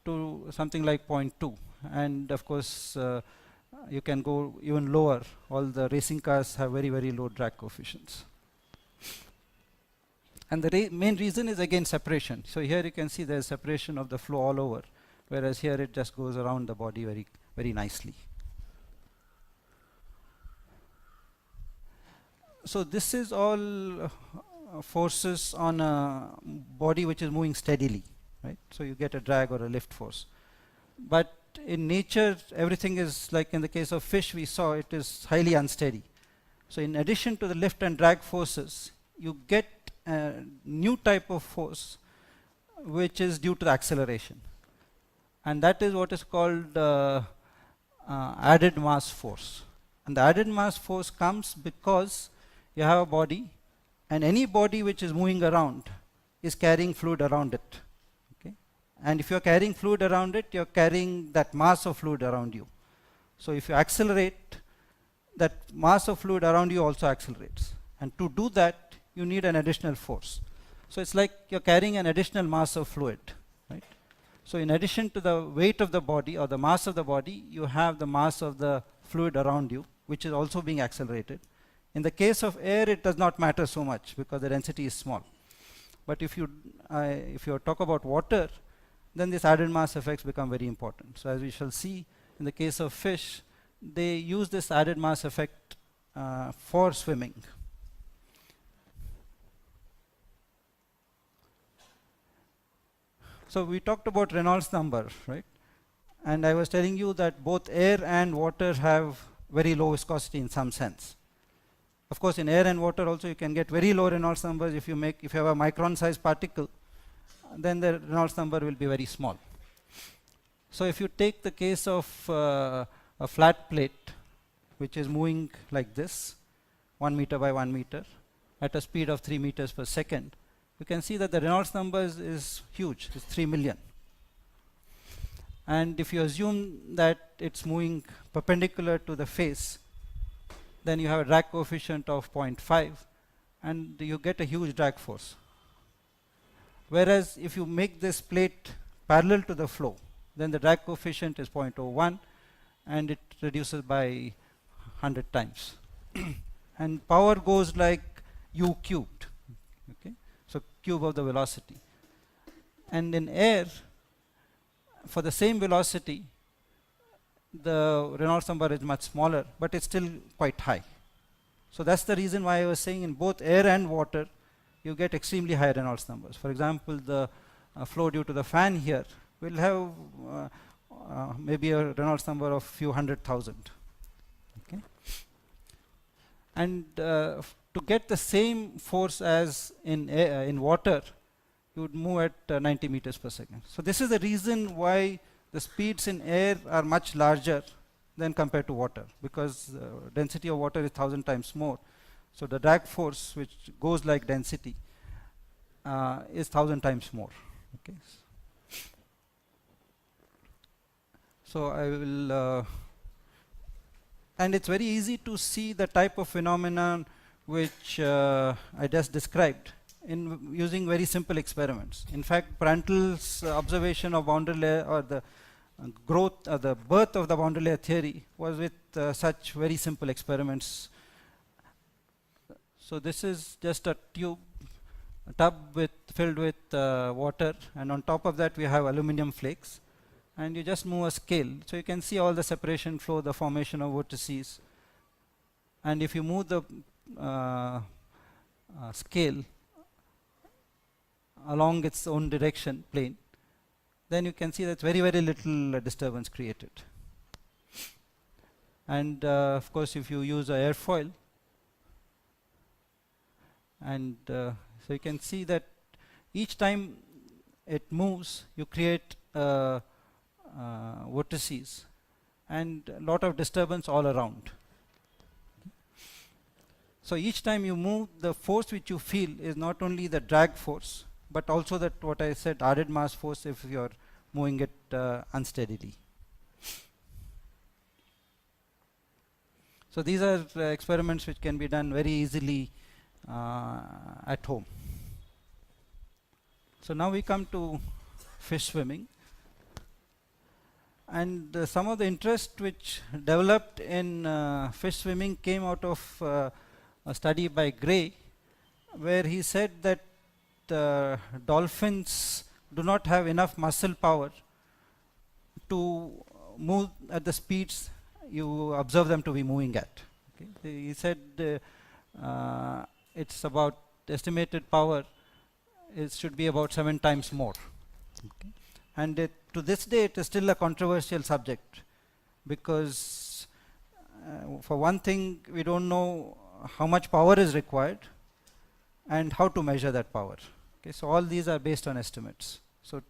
to something like 0.2. And of course, you can go even lower. All the racing cars have very, very low drag coefficients. And the main reason is again separation. So here you can see there's separation of the flow all over, whereas here it just goes around the body very, very nicely. So this is all forces on a body which is moving steadily, right? So you get a drag or a lift force. But in nature, everything is like in the case of fish, we saw it is highly unsteady. So in addition to the lift and drag forces, you get a new type of force which is due to the acceleration. And that is what is called added mass force. And the added mass force comes because you have a body, and any body which is moving around is carrying fluid around it. Okay? And if you're carrying fluid around it, you're carrying that mass of fluid around you. So if you accelerate, that mass of fluid around you also accelerates. And to do that, you need an additional force. So it's like you're carrying an additional mass of fluid, right? So in addition to the weight of the body or the mass of the body, you have the mass of the fluid around you, which is also being accelerated. In the case of air, it does not matter so much because the density is small. But if you talk about water, then these added mass effects become very important. So as we shall see, in the case of fish, they use this added mass effect for swimming. So we talked about Reynolds number, right? And I was telling you that both air and water have very low viscosity in some sense. Of course, in air and water also you can get very low Reynolds numbers. If you have a micron size particle, then the Reynolds number will be very small. So if you take the case of a flat plate, which is moving like this, 1 meter by 1 meter, at a speed of 3 meters per second, you can see that the Reynolds number is huge, it's 3 million. And if you assume that it's moving perpendicular to the face, then you have a drag coefficient of 0.5, and you get a huge drag force. Whereas if you make this plate parallel to the flow, then the drag coefficient is 0.01, and it reduces by 100 times. And power goes like u cubed. Okay? So cube of the velocity. And in air, for the same velocity, the Reynolds number is much smaller, but it's still quite high. So that's the reason why I was saying in both air and water, you get extremely high Reynolds numbers. For example, the flow due to the fan here will have maybe a Reynolds number of few 100,000. Okay? And to get the same force as in water, you would move at 90 meters per second. So this is the reason why the speeds in air are much larger than compared to water, because density of water is 1,000 times more. So the drag force, which goes like density, is 1,000 times more. Okay. So I will, and it's very easy to see the type of phenomenon which I just described in using very simple experiments. In fact, Prandtl's observation of boundary layer, or the growth, the birth of the boundary layer theory, was with such very simple experiments. So this is just a tub filled with water, and on top of that we have aluminum flakes, and you just move a scale. So you can see all the separation flow, the formation of vortices, and if you move the scale along its own direction, plane, then you can see that very, very little disturbance created. And of course, if you use an airfoil, and so you can see that each time it moves, you create vortices and a lot of disturbance all around. So each time you move, the force which you feel is not only the drag force, but also that what I said, added mass force if you're moving it unsteadily. So these are experiments which can be done very easily at home. So now we come to fish swimming. And some of the interest which developed in fish swimming came out of a study by Gray, where he said that dolphins do not have enough muscle power to move at the speeds you observe them to be moving at. Okay. He said it's about estimated power, it should be about 7 times more. Okay. And to this day it is still a controversial subject, because for one thing we don't know how much power is required and how to measure that power. Okay, so all these are based on estimates. So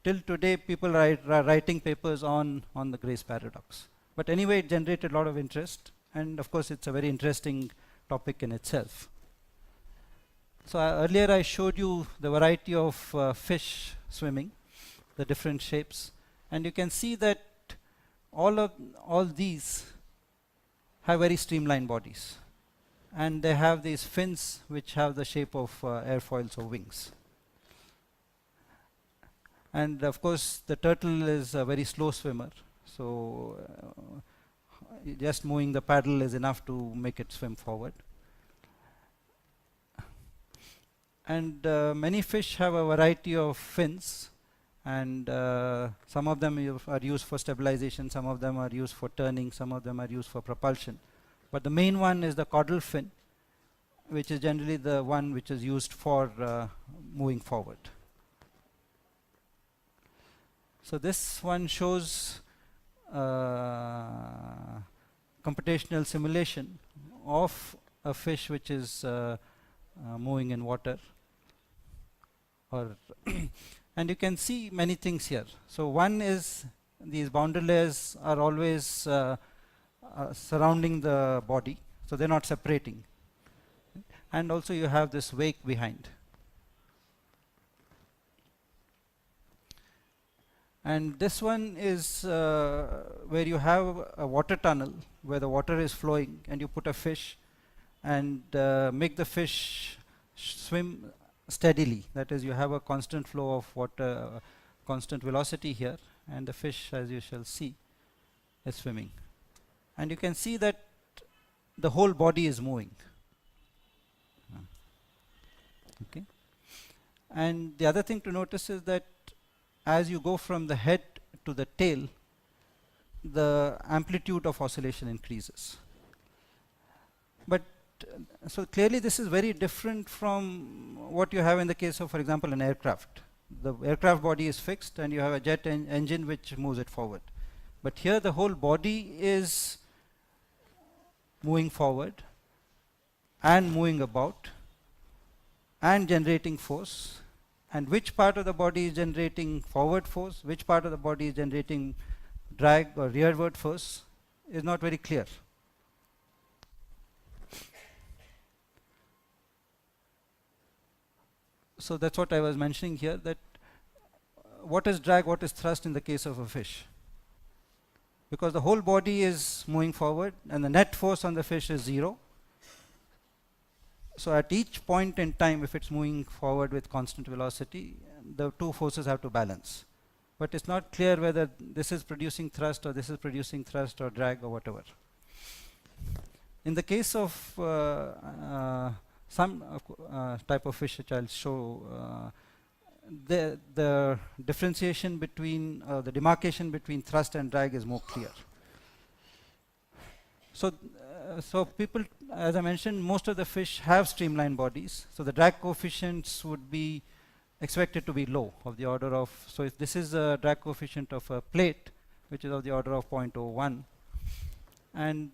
till today people are writing papers on the Gray's paradox. But anyway, it generated a lot of interest, and of course it's a very interesting topic in itself. So earlier I showed you the variety of fish swimming, the different shapes, and you can see that all these have very streamlined bodies, and they have these fins which have the shape of airfoils or wings. And of course the turtle is a very slow swimmer, so just moving the paddle is enough to make it swim forward. And many fish have a variety of fins, and some of them are used for stabilization, some of them are used for turning, some of them are used for propulsion. But the main one is the caudal fin, which is generally the one which is used for moving forward. So this one shows computational simulation of a fish which is moving in water. And you can see many things here. So one is these boundary layers are always surrounding the body, so they're not separating. And also you have this wake behind. And this one is where you have a water tunnel where the water is flowing, and you put a fish and make the fish swim steadily. That is, you have a constant flow of water, constant velocity here, and the fish, as you shall see, is swimming. And you can see that the whole body is moving. Okay. And the other thing to notice is that as you go from the head to the tail, the amplitude of oscillation increases. But so clearly this is very different from what you have in the case of, for example, an aircraft. The aircraft body is fixed and you have a jet engine which moves it forward. But here the whole body is moving forward and moving about and generating force. And which part of the body is generating forward force, which part of the body is generating drag or rearward force is not very clear. So that's what I was mentioning here, that what is drag, what is thrust in the case of a fish? Because the whole body is moving forward and the net force on the fish is 0. So at each point in time, if it's moving forward with constant velocity, the two forces have to balance. But it's not clear whether this is producing thrust or this is producing thrust or drag or whatever. In the case of some type of fish which I'll show, the differentiation between, the demarcation between thrust and drag is more clear. So people, as I mentioned, most of the fish have streamlined bodies. So the drag coefficients would be expected to be low, of the order of, so if this is a drag coefficient of a plate, which is of the order of 0.01. And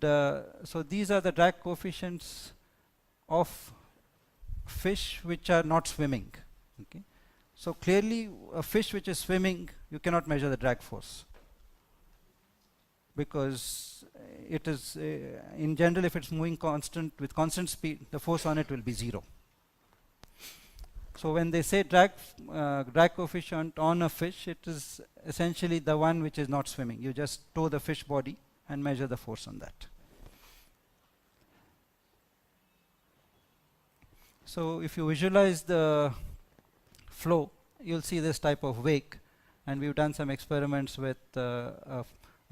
so these are the drag coefficients of fish which are not swimming. Okay. So clearly a fish which is swimming, you cannot measure the drag force, because it is, in general, if it's moving with constant speed, the force on it will be 0. So when they say drag coefficient on a fish, it is essentially the one which is not swimming. You just tow the fish body and measure the force on that. So if you visualize the flow, you'll see this type of wake, and we've done some experiments with a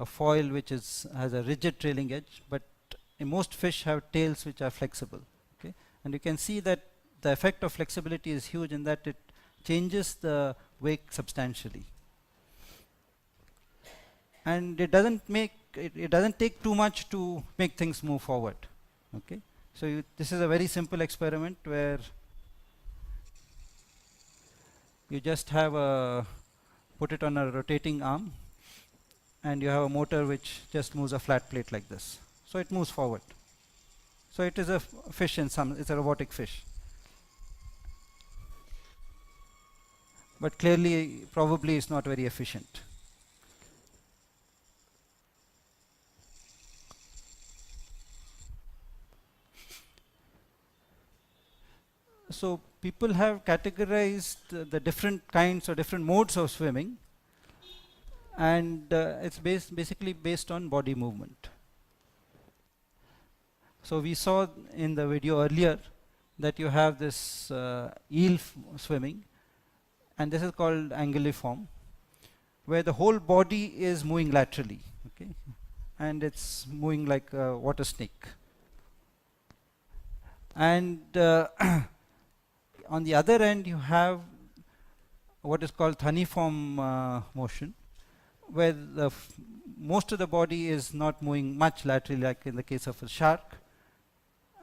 foil which has a rigid trailing edge, but most fish have tails which are flexible. Okay? And you can see that the effect of flexibility is huge in that it changes the wake substantially. And it doesn't take too much to make things move forward. Okay? So this is a very simple experiment where you just put it on a rotating arm, and you have a motor which just moves a flat plate like this. So it moves forward. So it is a fish it's a robotic fish. But clearly, probably it's not very efficient. So people have categorized the different kinds or different modes of swimming, and it's basically based on body movement. So we saw in the video earlier that you have this eel swimming, and this is called anguilliform, where the whole body is moving laterally, okay? And it's moving like a water snake. And on the other end, you have what is called thaniform motion, where most of the body is not moving much laterally, like in the case of a shark,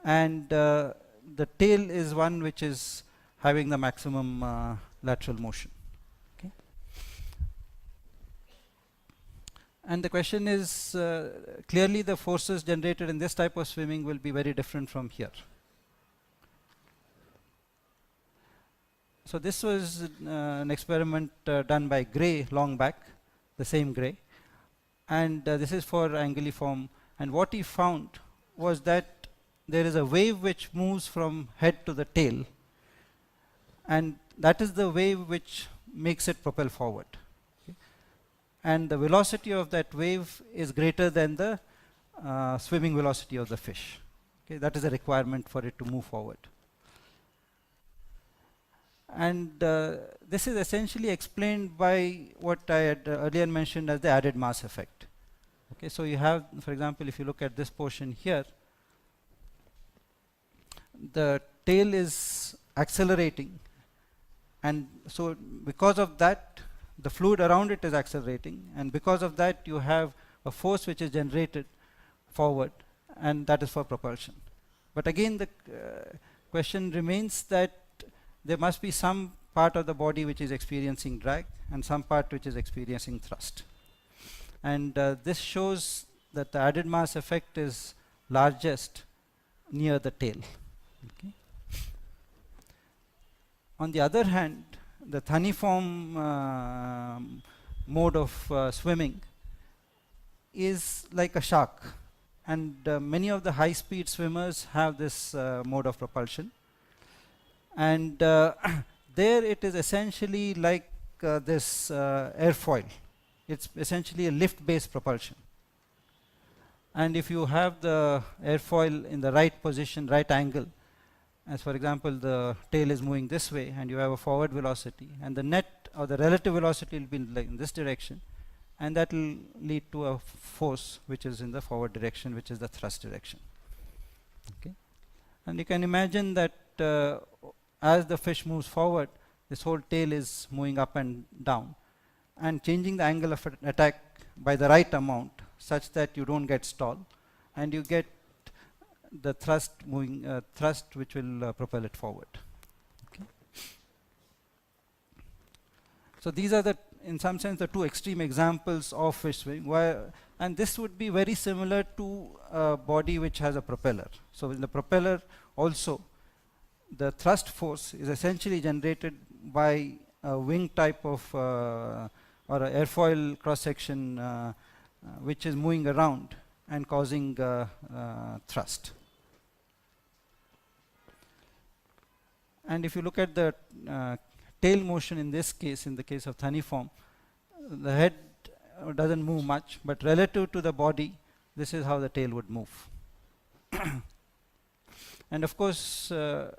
and the tail is one which is having the maximum lateral motion. Okay? And the question is, clearly the forces generated in this type of swimming will be very different from here. So this was an experiment done by Gray long back, the same Gray, and this is for anguilliform, and what he found was that there is a wave which moves from head to the tail, and that is the wave which makes it propel forward. Okay? And the velocity of that wave is greater than the swimming velocity of the fish. Okay? That is a requirement for it to move forward. And this is essentially explained by what I had earlier mentioned as the added mass effect. Okay, so you have, for example, if you look at this portion here, the tail is accelerating, and so because of that, the fluid around it is accelerating, and because of that, you have a force which is generated forward, and that is for propulsion. But again, the question remains that there must be some part of the body which is experiencing drag and some part which is experiencing thrust. And this shows that the added mass effect is largest near the tail. Okay. On the other hand, the thaniform mode of swimming is like a shark, and many of the high-speed swimmers have this mode of propulsion. And there it is essentially like this airfoil. It's essentially a lift-based propulsion. And if you have the airfoil in the right position, right angle, as for example the tail is moving this way and you have a forward velocity, and the net or the relative velocity will be in this direction, and that will lead to a force which is in the forward direction, which is the thrust direction. Okay? And you can imagine that as the fish moves forward, this whole tail is moving up and down, and changing the angle of attack by the right amount such that you don't get stall, and you get the thrust which will propel it forward. Okay. So these are in some sense the two extreme examples of fish swimming, and this would be very similar to a body which has a propeller. So in the propeller also, the thrust force is essentially generated by a wing type of or an airfoil cross section which is moving around, and causing thrust. And if you look at the tail motion in this case, in the case of thunniform, the head doesn't move much, but relative to the body, this is how the tail would move. And of course, the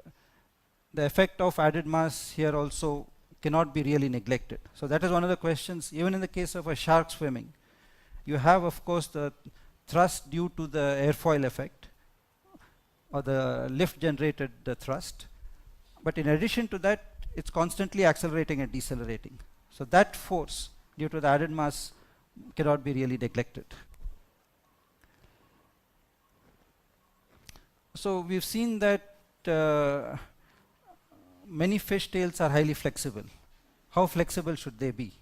effect of added mass here also cannot be really neglected. So that is one of the questions, even in the case of a shark swimming. You have, of course, the thrust due to the airfoil effect, or the lift generated thrust. But in addition to that, it's constantly accelerating and decelerating. So that force due to the added mass cannot be really neglected. So we've seen that many fish tails are highly flexible. How flexible should they be?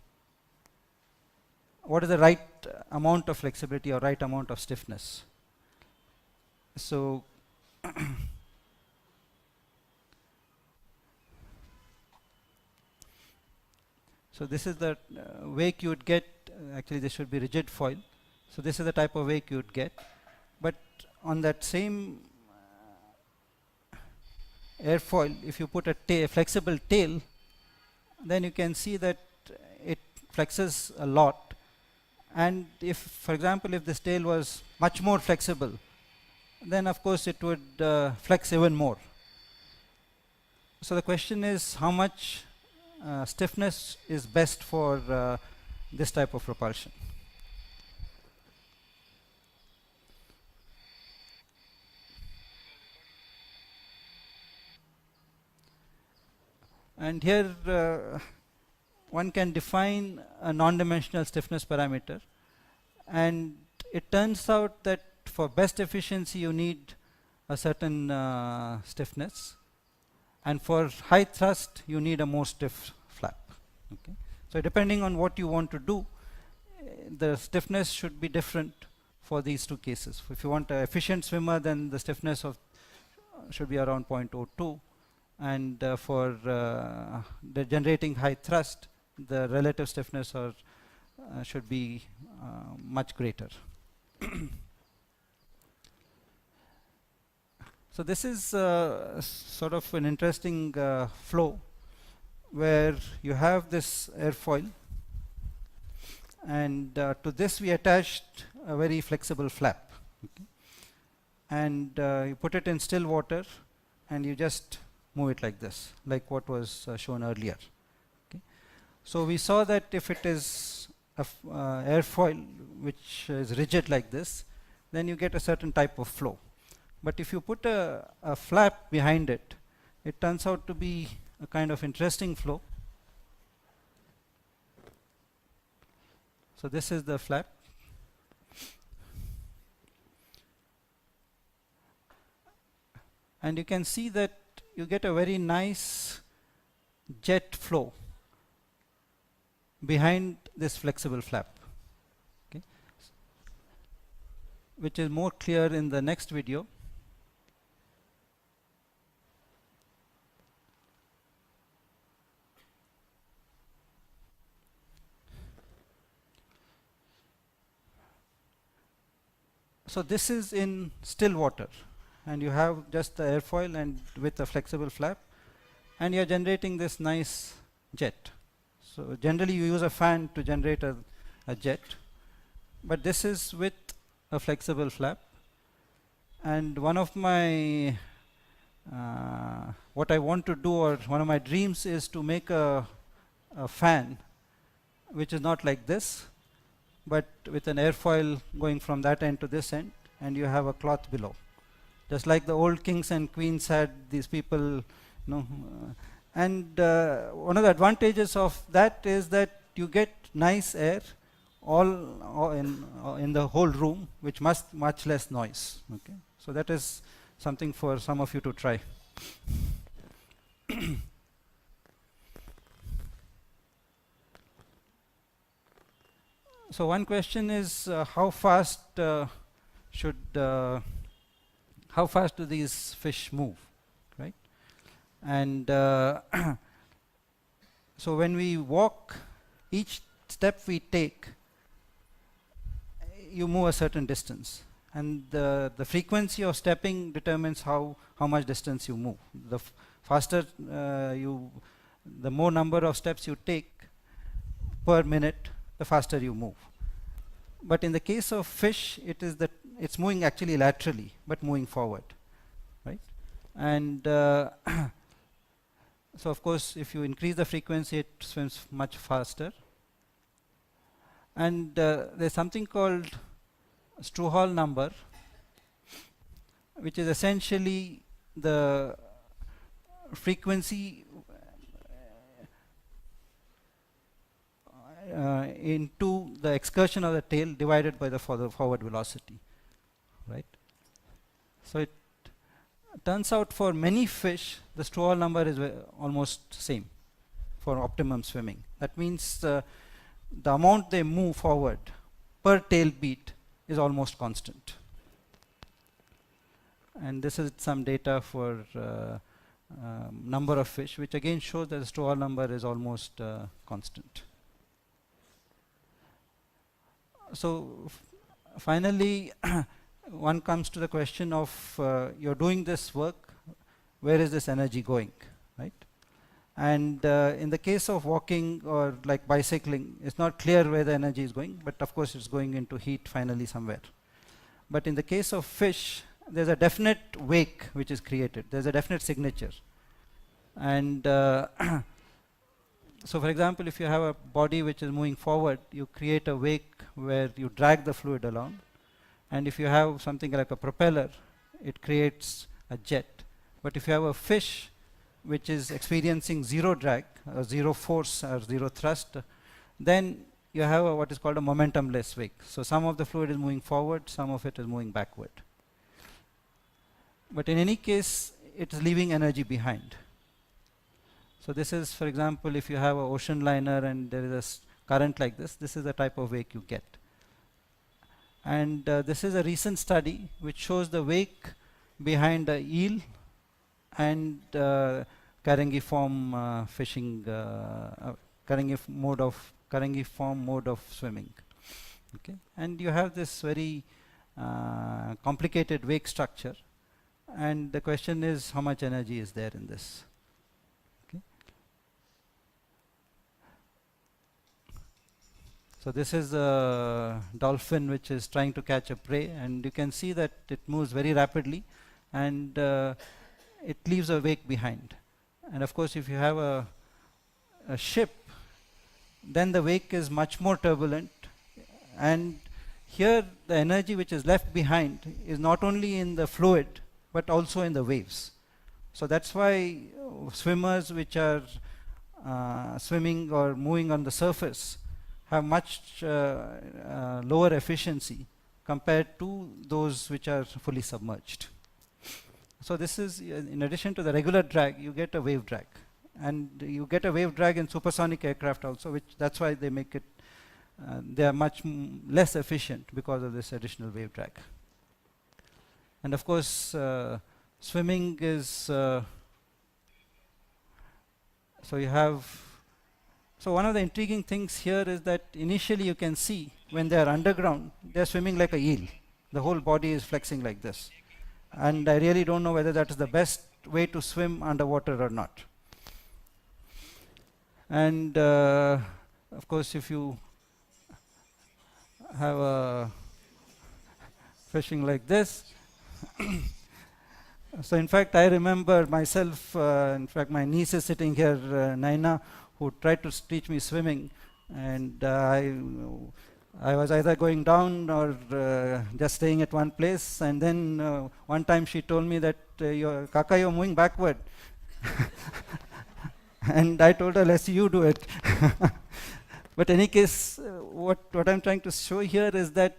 What is the right amount of flexibility or right amount of stiffness? So so this is the wake you would get. Actually, this should be rigid foil. So this is the type of wake you would get. But on that same airfoil, if you put a flexible tail, then you can see that it flexes a lot. And if, for example, if this tail was much more flexible, then of course it would flex even more. So the question is, how much stiffness is best for this type of propulsion? And here one can define a non-dimensional stiffness parameter, and it turns out that for best efficiency you need a certain stiffness, and for high thrust you need a more stiff flap. Okay. So depending on what you want to do, the stiffness should be different for these two cases. If you want an efficient swimmer, then the stiffness of should be around 0.02, and for the generating high thrust, the relative stiffness should be much greater. So this is sort of an interesting flow where you have this airfoil, and to this we attached a very flexible flap. Okay. And you put it in still water and you just move it like this, like what was shown earlier. Okay. So we saw that if it is a airfoil which is rigid like this, then you get a certain type of flow. But if you put a flap behind it, it turns out to be a kind of interesting flow. So this is the flap. And you can see that you get a very nice jet flow behind this flexible flap, okay, which is more clear in the next video. So this is in still water, and you have just the airfoil and with a flexible flap, and you are generating this nice jet. So generally you use a fan to generate a jet, but this is with a flexible flap. And one of my what I want to do, or one of my dreams, is to make a fan which is not like this, but with an airfoil going from that end to this end, and you have a cloth below. Just like the old kings and queens had, these people, you know. And one of the advantages of that is that you get nice air all in the whole room, which much less noise. Okay, so that is something for some of you to try. So one question is how fast do these fish move, right? And so when we walk, each step we take, you move a certain distance. And the frequency of stepping determines how much distance you move. The faster the more number of steps you take per minute, the faster you move. But in the case of fish, it's moving actually laterally, but moving forward, right? And so of course, if you increase the frequency, it swims much faster. And there's something called Struhal number, which is essentially the frequency into the excursion of the tail divided by the forward velocity, right? So it turns out for many fish, the Struhal number is almost same for optimum swimming. That means the amount they move forward per tail beat is almost constant. And this is some data for number of fish, which again shows that the Struhal number is almost constant. So finally, one comes to the question of you're doing this work, where is this energy going, right? And in the case of walking or like bicycling, it's not clear where the energy is going, but of course it's going into heat finally somewhere. But in the case of fish, there's a definite wake which is created. There's a definite signature. And so for example, if you have a body which is moving forward, you create a wake where you drag the fluid along. And if you have something like a propeller, it creates a jet. But if you have a fish which is experiencing zero drag, or zero force, or zero thrust, then you have what is called a momentumless wake. So some of the fluid is moving forward, some of it is moving backward. But in any case, it is leaving energy behind. So this is, for example, if you have an ocean liner and there is a current like this is the type of wake you get. And this is a recent study which shows the wake behind the eel and carangiform fishing, carangiform mode of swimming. Okay, and you have this very complicated wake structure, and the question is how much energy is there in this. Okay. So this is a dolphin which is trying to catch a prey, and you can see that it moves very rapidly, and it leaves a wake behind. And of course, if you have a ship, then the wake is much more turbulent, and here the energy which is left behind is not only in the fluid but also in the waves. So that's why swimmers which are swimming or moving on the surface have much lower efficiency compared to those which are fully submerged. So this is, in addition to the regular drag, you get a wave drag. And you get a wave drag in supersonic aircraft also, which that's why they make it, they are much less efficient because of this additional wave drag. And of course, swimming is, so you have, so one of the intriguing things here is that initially you can see when they are underground, they are swimming like a eel. The whole body is flexing like this. And I really don't know whether that is the best way to swim underwater or not. And of course, if you have a fishing like this, so in fact, I remember myself, in fact, my niece is sitting here, Naina, who tried to teach me swimming, and I was either going down or just staying at one place, and then one time she told me that Kaka, you're moving backward. And I told her, let's you do it. But in any case, what I'm trying to show here is that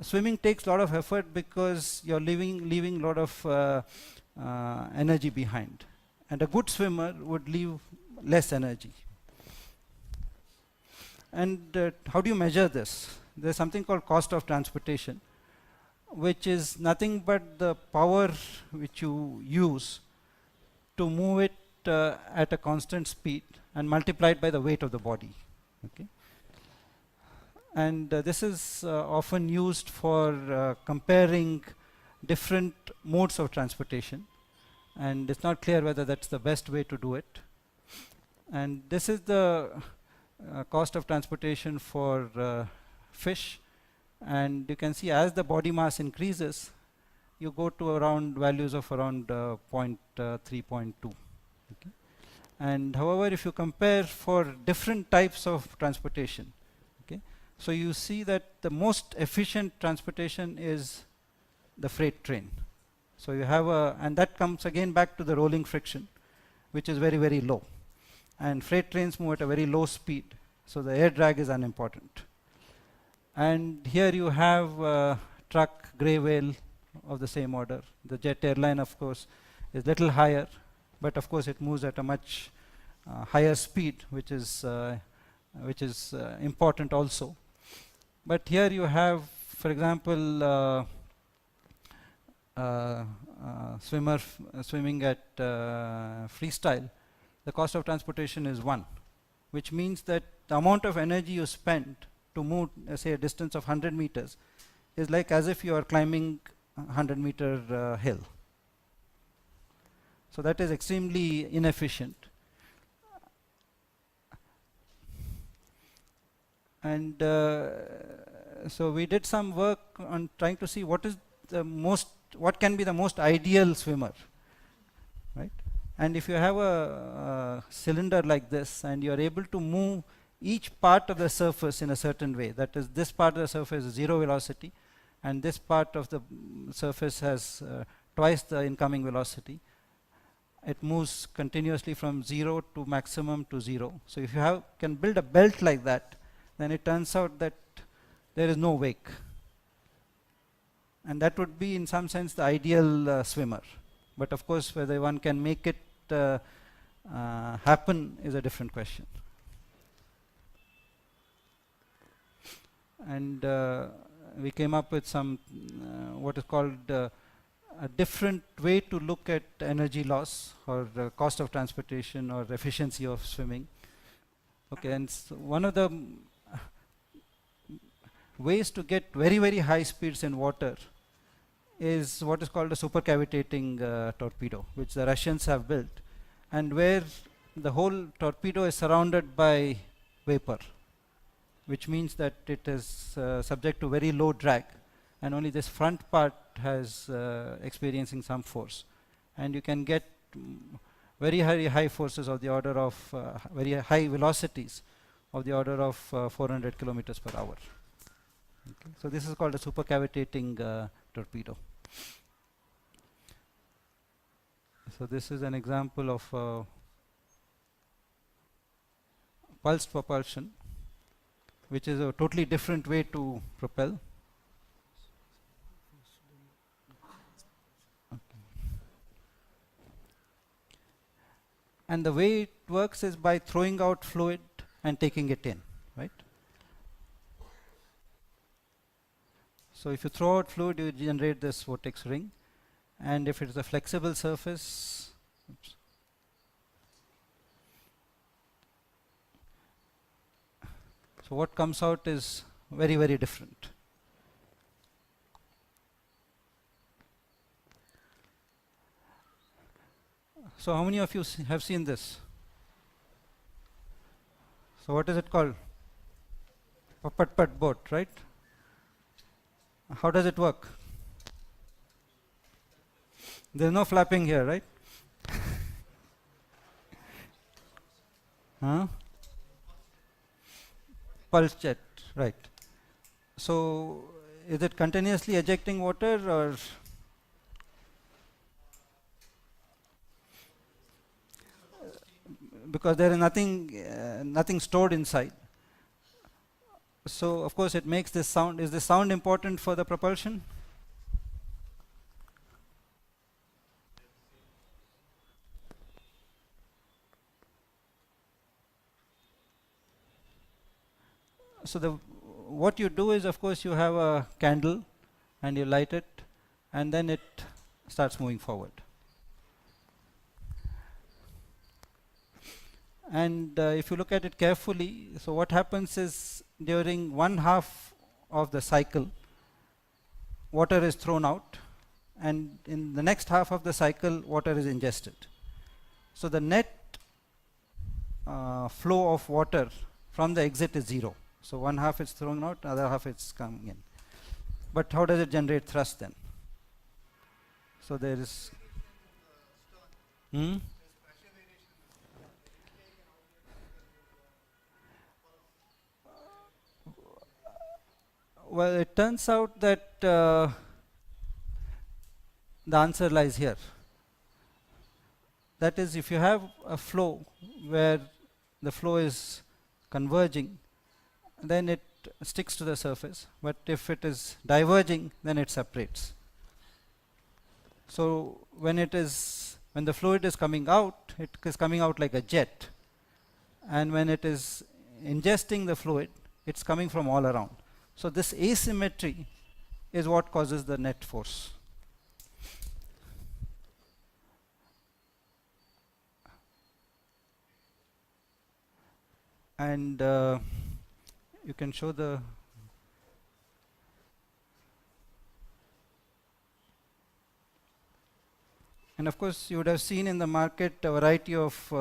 swimming takes a lot of effort because you're leaving a lot of energy behind. And a good swimmer would leave less energy. And how do you measure this? There's something called cost of transportation, which is nothing but the power which you use to move it at a constant speed and multiply it by the weight of the body. Okay. And this is often used for comparing different modes of transportation, and it's not clear whether that's the best way to do it. And this is the cost of transportation for fish, and you can see as the body mass increases, you go to around values of around 0.3, 0.2. Okay. And however, if you compare for different types of transportation, okay, so you see that the most efficient transportation is the freight train. So you have and that comes again back to the rolling friction, which is very, very low. And freight trains move at a very low speed, so the air drag is unimportant. And here you have truck, grey whale of the same order. The jet airline, of course, is little higher, but of course it moves at a much higher speed, which is important also. But here you have, for example, swimmer swimming at freestyle. The cost of transportation is 1, which means that the amount of energy you spend to move, say, a distance of 100 meters is like as if you are climbing a 100-meter hill. So that is extremely inefficient. And so we did some work on trying to see what can be the most ideal swimmer, right? And if you have a cylinder like this and you are able to move each part of the surface in a certain way, that is, this part of the surface is 0 velocity and this part of the surface has twice the incoming velocity, it moves continuously from 0 to maximum to 0. So if you can build a belt like that, then it turns out that there is no wake. And that would be in some sense the ideal swimmer. But of course whether one can make it happen is a different question. And we came up with some what is called a different way to look at energy loss or cost of transportation or efficiency of swimming. Okay, and so one of the ways to get very, very high speeds in water is what is called a supercavitating torpedo, which the Russians have built, and where the whole torpedo is surrounded by vapor, which means that it is subject to very low drag, and only this front part has experiencing some force. And you can get very high forces of the order of very high velocities of the order of 400 kilometers per hour. Okay. So this is called a supercavitating torpedo. So this is an example of pulsed propulsion, which is a totally different way to propel. And the way it works is by throwing out fluid and taking it in, right? So if you throw out fluid, you generate this vortex ring. And if it is a flexible surface, oops, so what comes out is very, very different. So how many of you have seen this? So what is it called? A putt-putt boat, right? How does it work? There's no flapping here, right? Huh? Pulse jet, right. So is it continuously ejecting water, or because there is nothing stored inside? So of course it makes this sound. Is the sound important for the propulsion? So what you do is, of course, you have a candle and you light it, and then it starts moving forward. And if you look at it carefully, so what happens is during one half of the cycle, water is thrown out, and in the next half of the cycle, water is ingested. So the net flow of water from the exit is 0. So one half is thrown out, other half is coming in. But how does it generate thrust then? So there is well, it turns out that the answer lies here. That is, if you have a flow where the flow is converging, then it sticks to the surface, but if it is diverging, then it separates. So when the fluid is coming out, it is coming out like a jet, and when it is ingesting the fluid, it's coming from all around. So this asymmetry is what causes the net force. And you can show the and of course you would have seen in the market a variety of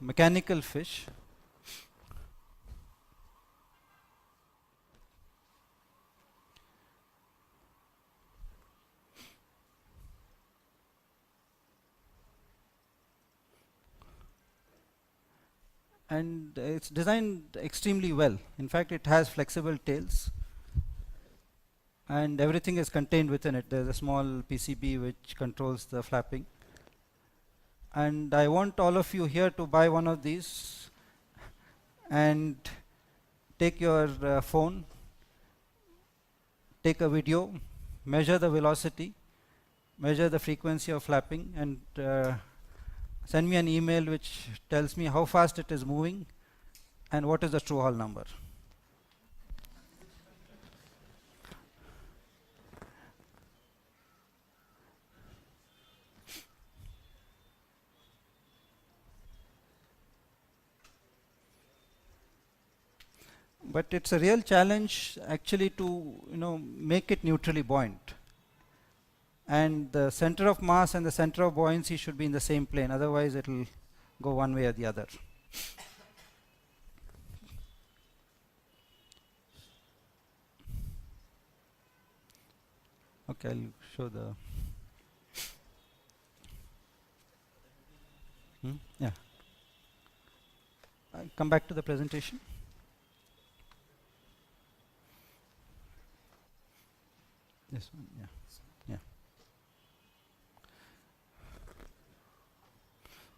mechanical fish. And it's designed extremely well. In fact, it has flexible tails, and everything is contained within it. There's a small PCB which controls the flapping. And I want all of you here to buy one of these and take your phone, take a video, measure the velocity, measure the frequency of flapping, and send me an email which tells me how fast it is moving and what is the true Hall number. But it's a real challenge actually to make it neutrally buoyant. And the center of mass and the center of buoyancy should be in the same plane, otherwise it will go one way or the other. Okay, I'll show the yeah. I'll come back to the presentation. This one, yeah.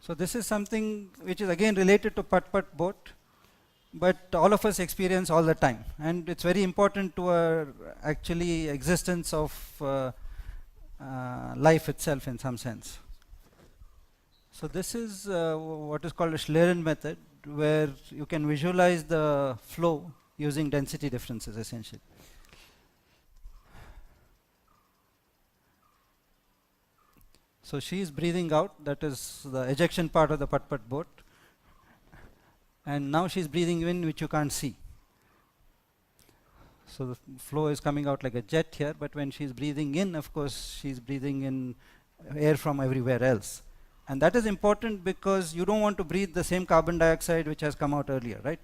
So this is something which is again related to putt-putt boat, but all of us experience all the time, and it's very important to our actually existence of life itself in some sense. So this is what is called a Schlieren method, where you can visualize the flow using density differences essentially. So she is breathing out, that is the ejection part of the putt-putt boat, and now she is breathing in, which you can't see. So the flow is coming out like a jet here, but when she is breathing in, of course, she is breathing in air from everywhere else. And that is important because you don't want to breathe the same carbon dioxide which has come out earlier, right?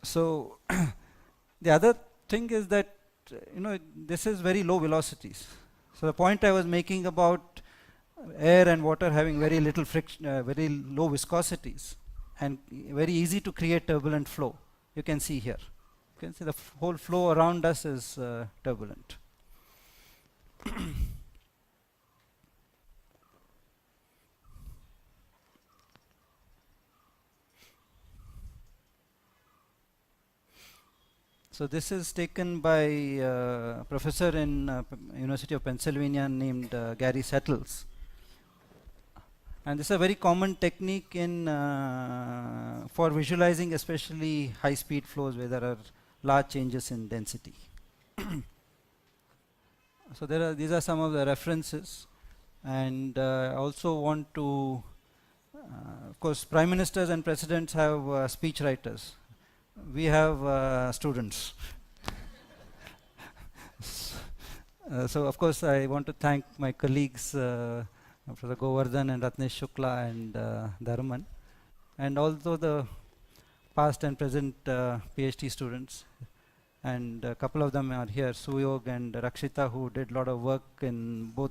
So the other thing is that this is very low velocities. So the point I was making about air and water having very little friction, very low viscosities, and very easy to create turbulent flow, you can see here. You can see the whole flow around us is turbulent. So this is taken by a professor in University of Pennsylvania named Gary Settles. And this is a very common technique in for visualizing especially high speed flows where there are large changes in density. So these are some of the references, and I also want to, of course, prime ministers and presidents have speech writers. We have students. So of course I want to thank my colleagues, Professor Govardhan and Ratnesh Shukla and Dharman, and also the past and present PhD students. And a couple of them are here, Suyog and Rakshita, who did a lot of work in both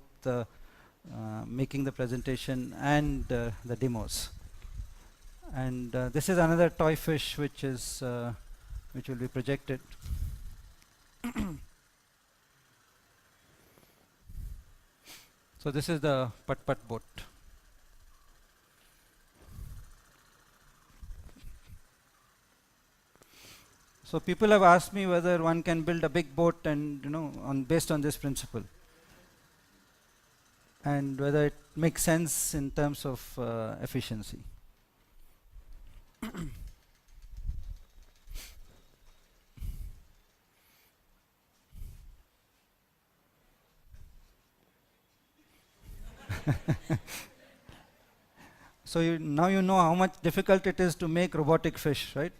making the presentation and the demos. And this is another toy fish which will be projected. So this is the Pat-Pat boat. So people have asked me whether one can build a big boat and, based on this principle, and whether it makes sense in terms of efficiency. So now you know how much difficult it is to make robotic fish, right?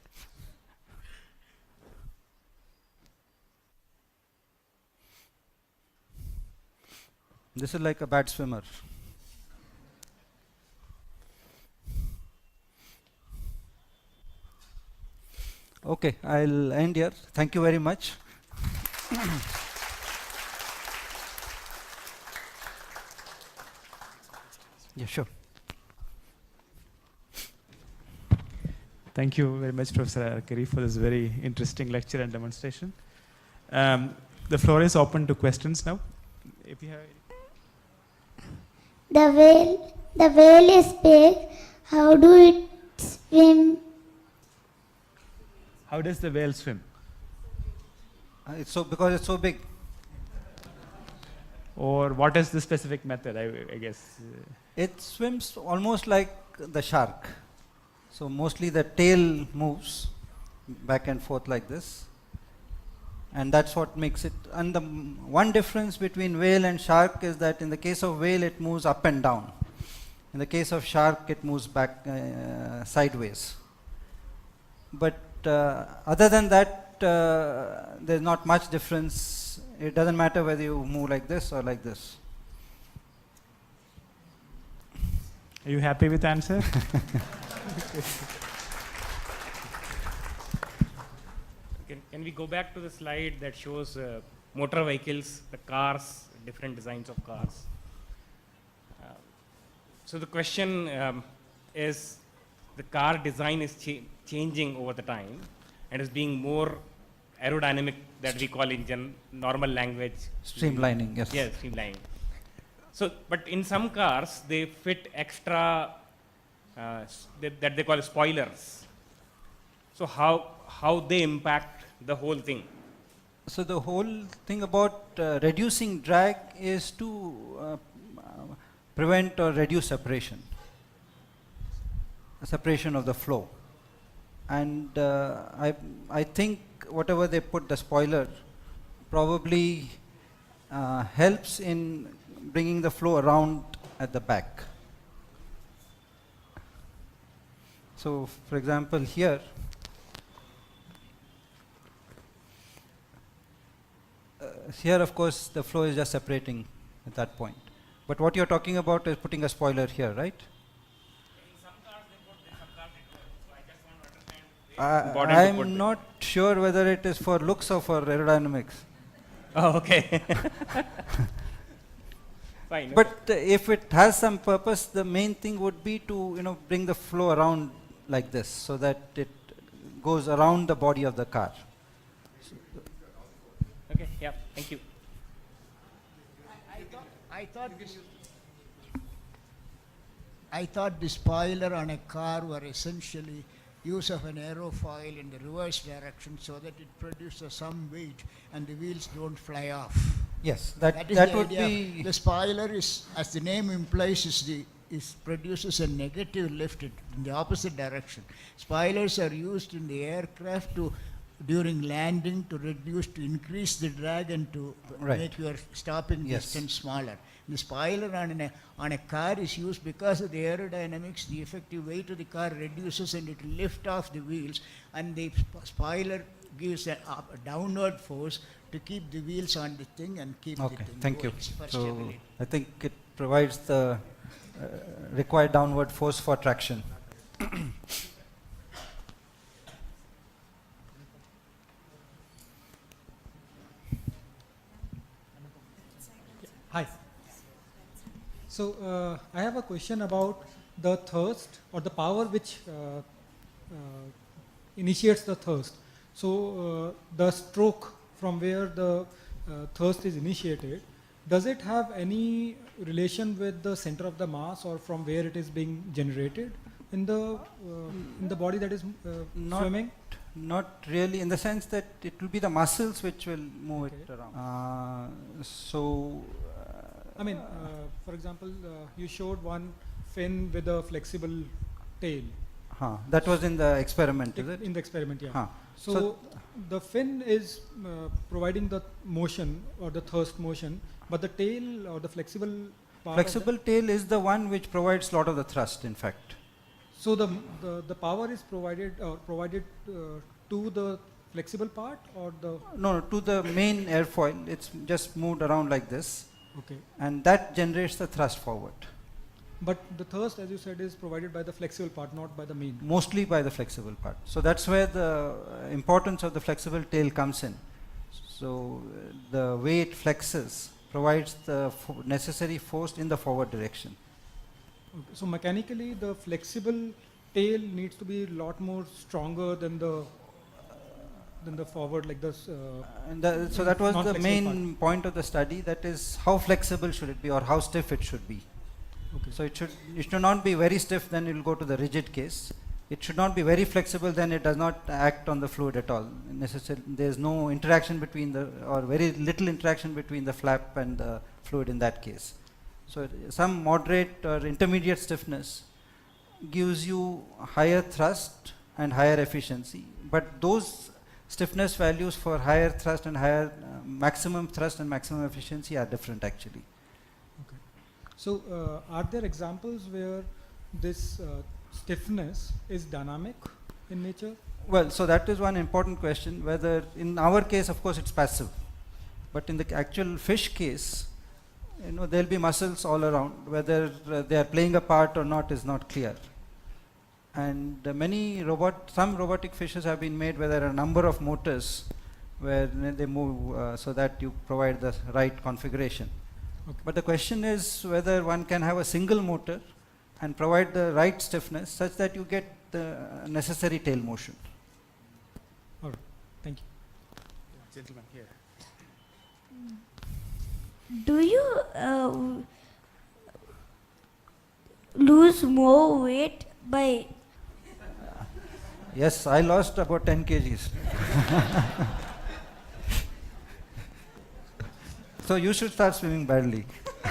This is like a bad swimmer. Okay, I'll end here. Thank you very much. Yeah, sure. Thank you very much, Professor Arakeri, for this very interesting lecture and demonstration. The floor is open to questions now. If you have The whale is big. How do it swim? How does the whale swim? Because it's so big. Or what is the specific method, I guess? It swims almost like the shark. So mostly the tail moves back and forth like this. And that's what makes it. And the one difference between whale and shark is that in the case of whale, it moves up and down. In the case of shark, it moves back sideways. But other than that, there's not much difference. It doesn't matter whether you move like this or like this. Are you happy with the answer? Can we go back to the slide that shows motor vehicles, the cars, different designs of cars? So the question is, the car design is changing over the time and is being more aerodynamic, that we call in normal language. Streamlining, yes. Yes, streamlining. So, but in some cars, they fit extra that they call spoilers. So how they impact the whole thing? So the whole thing about reducing drag is to prevent or reduce separation of the flow. And I think whatever they put, the spoiler, probably helps in bringing the flow around at the back. So for example here, here of course the flow is just separating at that point. But what you're talking about is putting a spoiler here, right? In some cars they put, in some cars they don't. So I just want to understand. I'm not sure whether it is for looks or for aerodynamics. Oh, okay. Fine. But if it has some purpose, the main thing would be to bring the flow around like this, so that it goes around the body of the car. Okay. Yeah. Thank you. I thought the spoiler on a car were essentially use of an aerofoil in the reverse direction so that it produces some weight and the wheels don't fly off. Yes, That is that the would idea. be. The spoiler is, as the name implies, produces a negative lift in the opposite direction. Spoilers are used in the aircraft to during landing to increase the drag and to Right. make your stopping Yes. distance smaller. The spoiler on a car is used because of the aerodynamics. The effective weight of the car reduces and it will lift off the wheels, and the spoiler gives a downward force to keep the wheels on the thing and keep the Okay, thing thank you. going for So stability. I think it provides the required downward force for traction. Hi. So I have a question about the thirst or the power which initiates the thirst. So the stroke from where the thirst is initiated, does it have any relation with the center of the mass or from where it is being generated in the body that is swimming? Not really, in the sense that it will be the muscles which will move Okay. it around. I mean, for example, you showed one fin with a flexible tail. That was in the experiment, is it? In the experiment, yeah. Huh. So the fin is providing the motion or the thrust motion, but the tail or the flexible part Flexible tail is the one which provides lot of the thrust, in fact. so the power is provided to the flexible part or the No, to the main airfoil, it's just moved around like this, okay. and that generates the thrust forward. But the thrust, as you said, is provided by the flexible part, not by the main. Mostly by the flexible part. So that's where the importance of the flexible tail comes in. So the way it flexes provides the necessary force in the forward direction. Okay. So mechanically, the flexible tail needs to be a lot more stronger than the forward, like this. And so that was the Non-flexible main point of the study. That is, how flexible should it be, or how stiff it should be. Okay. So it should not be very stiff, then it will go to the rigid case. It should not be very flexible, then it does not act on the fluid at all. There is no interaction between or very little interaction between the flap and the fluid in that case. So some moderate or intermediate stiffness gives you higher thrust and higher efficiency, but those stiffness values for higher thrust and higher maximum thrust and maximum efficiency are different actually. Okay. So are there examples where this stiffness is dynamic in nature? Well, so that is one important question, whether in our case, of course, it's passive, but in the actual fish case, there will be muscles all around. Whether they are playing a part or not is not clear. And some robotic fishes have been made where there are a number of motors where they move so that you provide the right configuration. Okay. But the question is whether one can have a single motor and provide the right stiffness such that you get the necessary tail motion. All right. Thank you. Gentleman here. Do you lose more weight by... Yes, I lost about 10 kgs. So you should start swimming badly. Okay,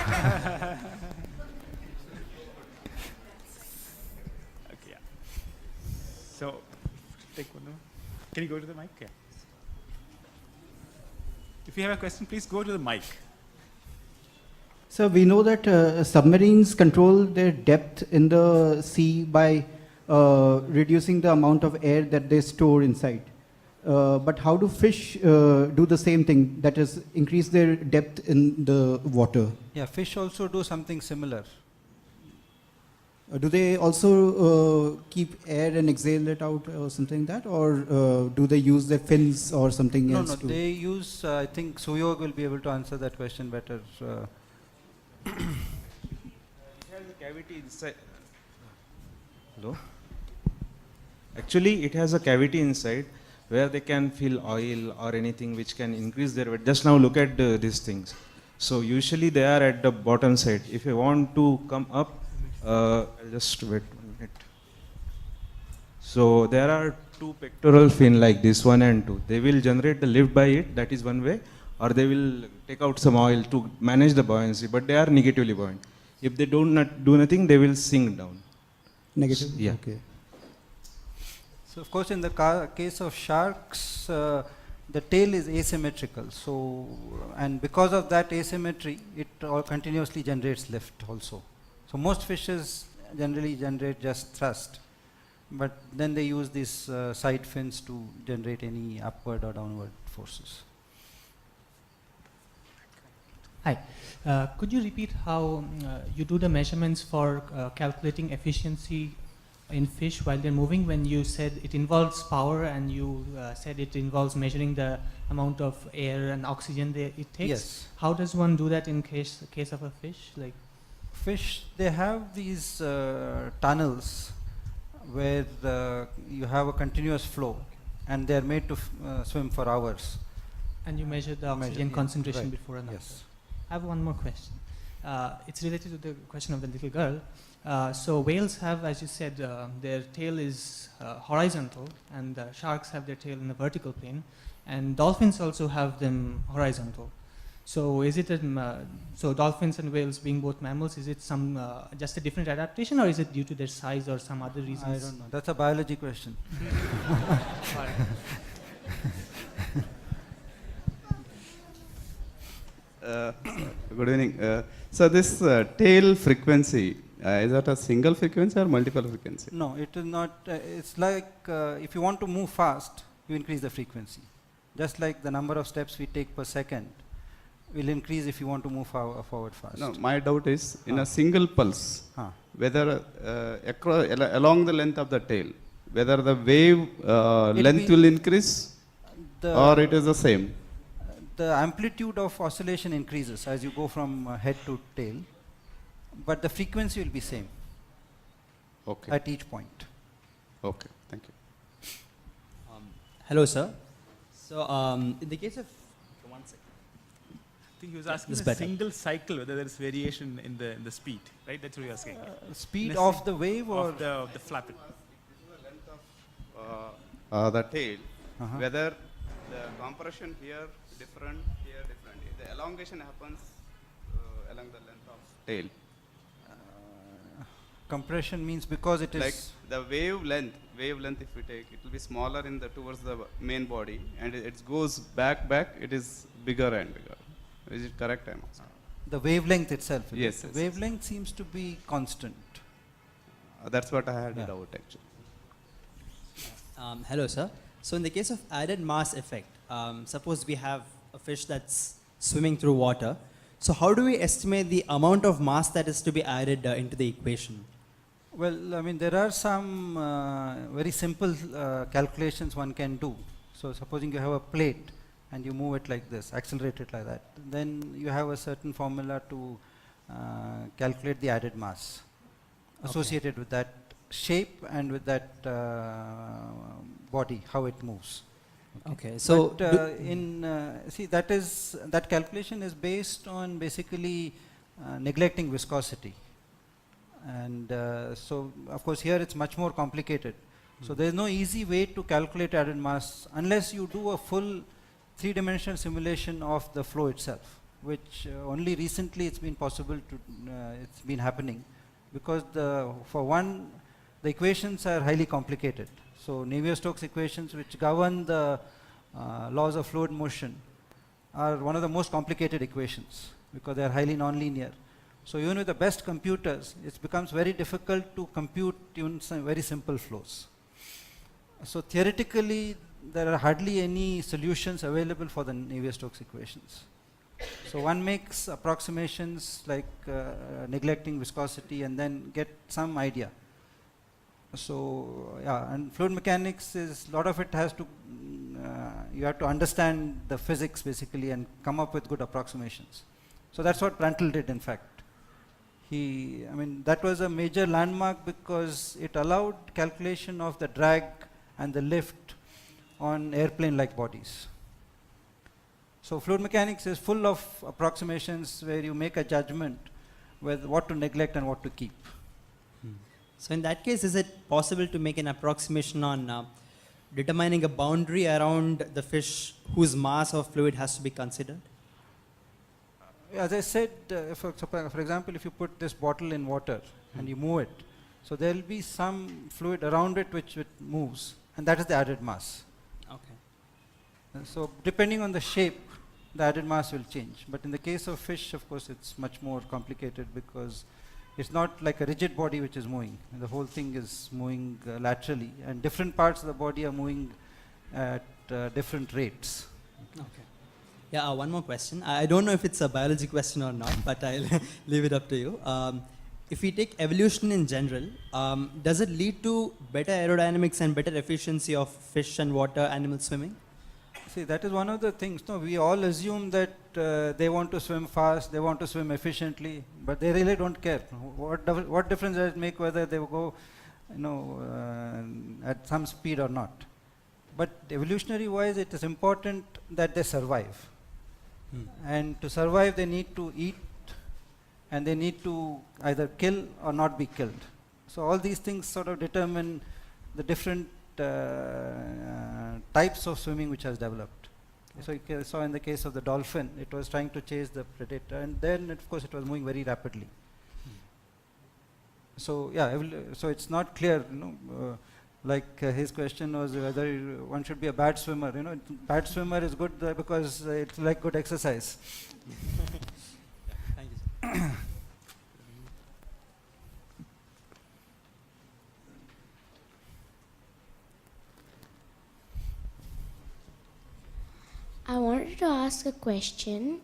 yeah. So, take one more. Can you go to the mic? Yeah. If you have a question, please go to the mic. So we know that submarines control their depth in the sea by reducing the amount of air that they store inside. But how do fish do the same thing, that is, increase their depth in the water? Yeah, fish also do something similar. Do they also keep air and exhale it out or something like that? Or do they use their fins or something else? No, they use, I think Suyog will be able to answer that question better. It has a cavity inside. Hello? Actually, it has a cavity inside where they can fill oil or anything which can increase their weight. Just now look at these things. So usually they are at the bottom side. If you want to come up, I'll just wait 1 minute. So there are two pectoral fin like this, 1 and 2. They will generate the lift by it, that is one way, or they will take out some oil to manage the buoyancy, but they are negatively buoyant. If they do nothing, they will sink down. Negative? Yeah. Okay. So of course in the case of sharks, fish, the tail is asymmetrical. So, and because of that asymmetry, it continuously generates lift also. So most fishes generally generate just thrust, but then they use these side fins to generate any upward or downward forces. Hi. Could you repeat how you do the measurements for calculating efficiency in fish while they're moving, when you said it involves power and you said it involves measuring the amount of air and oxygen it takes? Yes. How does one do that in case of a fish? Like Fish, they have these tunnels where you have a continuous flow, and they are made to swim for hours. And you measure the oxygen concentration right. before and after. Yes. I have one more question. It's related to the question of the little girl. So whales have, as you said, their tail is horizontal, and sharks have their tail in a vertical plane, and dolphins also have them horizontal. So is it so dolphins and whales being both mammals, is it some just a different adaptation, or is it due to their size or some other reasons? I don't know. That's a biology question. Good evening. So this tail frequency, is that a single frequency or multiple frequency? No, it is not. It's like if you want to move fast, you increase the frequency. Just like the number of steps we take per second will increase if you want to move forward fast. No, my doubt is in a single pulse, whether along the length of the tail, whether the wave length will increase or it is the same? The amplitude of oscillation increases as you go from head to tail, but the frequency will be same at each point. Okay, thank you. Hello, sir. So, in the case of, one second. I think he was asking a single cycle whether there is variation in the speed, right? That's what he was asking. Speed of the wave or of the flap? The tail, whether the compression here different, here different. The elongation happens along the length of tail. Compression means because it is like the wavelength if we take, it will be smaller in the towards the main body, and it goes back, it is bigger and bigger. Is it correct? I'm asking. The wavelength itself. Yes. The wavelength seems to be constant. That's what I had a doubt actually. Hello, sir. So in the case of added mass effect, suppose we have a fish that's swimming through water. So how do we estimate the amount of mass that is to be added into the equation? Well, I mean, there are some very simple calculations one can do. So supposing you have a plate and you move it like this, accelerate it like that, then you have a certain formula to calculate the added mass associated with that shape and with that body, how it moves. Okay, so but, see, that calculation is based on basically neglecting viscosity, and so of course here it's much more complicated. So there is no easy way to calculate added mass unless you do a full three-dimensional simulation of the flow itself, which only recently it's been possible to it's been happening, because for one, the equations are highly complicated. So Navier-Stokes equations, which govern the laws of fluid motion, are one of the most complicated equations because they are highly nonlinear. So even with the best computers, it becomes very difficult to compute even some very simple flows. So theoretically, there are hardly any solutions available for the Navier-Stokes equations. So one makes approximations like neglecting viscosity and then get some idea. So yeah, and fluid mechanics is, a lot of it has to, you have to understand the physics basically and come up with good approximations. So that's what Prandtl did, in fact. That was a major landmark because it allowed calculation of the drag and the lift on airplane-like bodies. So fluid mechanics is full of approximations where you make a judgment with what to neglect and what to keep. So in that case, is it possible to make an approximation on determining a boundary around the fish whose mass of fluid has to be considered? As I said, for example, if you put this bottle in water and you move it, so there will be some fluid around it which it moves, and that is the added mass. Okay. So depending on the shape, the added mass will change. But in the case of fish, of course, it's much more complicated because it's not like a rigid body which is moving. The whole thing is moving laterally, and different parts of the body are moving at different rates. Okay. Yeah, one more question. I don't know if it's a biology question or not, but I'll leave it up to you. If we take evolution in general, does it lead to better aerodynamics and better efficiency of fish and water animals swimming? See, that is one of the things. No, we all assume that they want to swim fast, they want to swim efficiently, but they really don't care. What difference does it make whether they go, at some speed or not? But evolutionary wise, it is important that they survive. And to survive, they need to eat, and they need to either kill or not be killed. So all these things sort of determine the different types of swimming which has developed. So you saw in the case of the dolphin, it was trying to chase the predator, and then of course it was moving very rapidly. So yeah, so it's not clear, like his question was whether one should be a bad swimmer. Bad swimmer is good because it's like good exercise. Thank you, sir. I wanted to ask a question.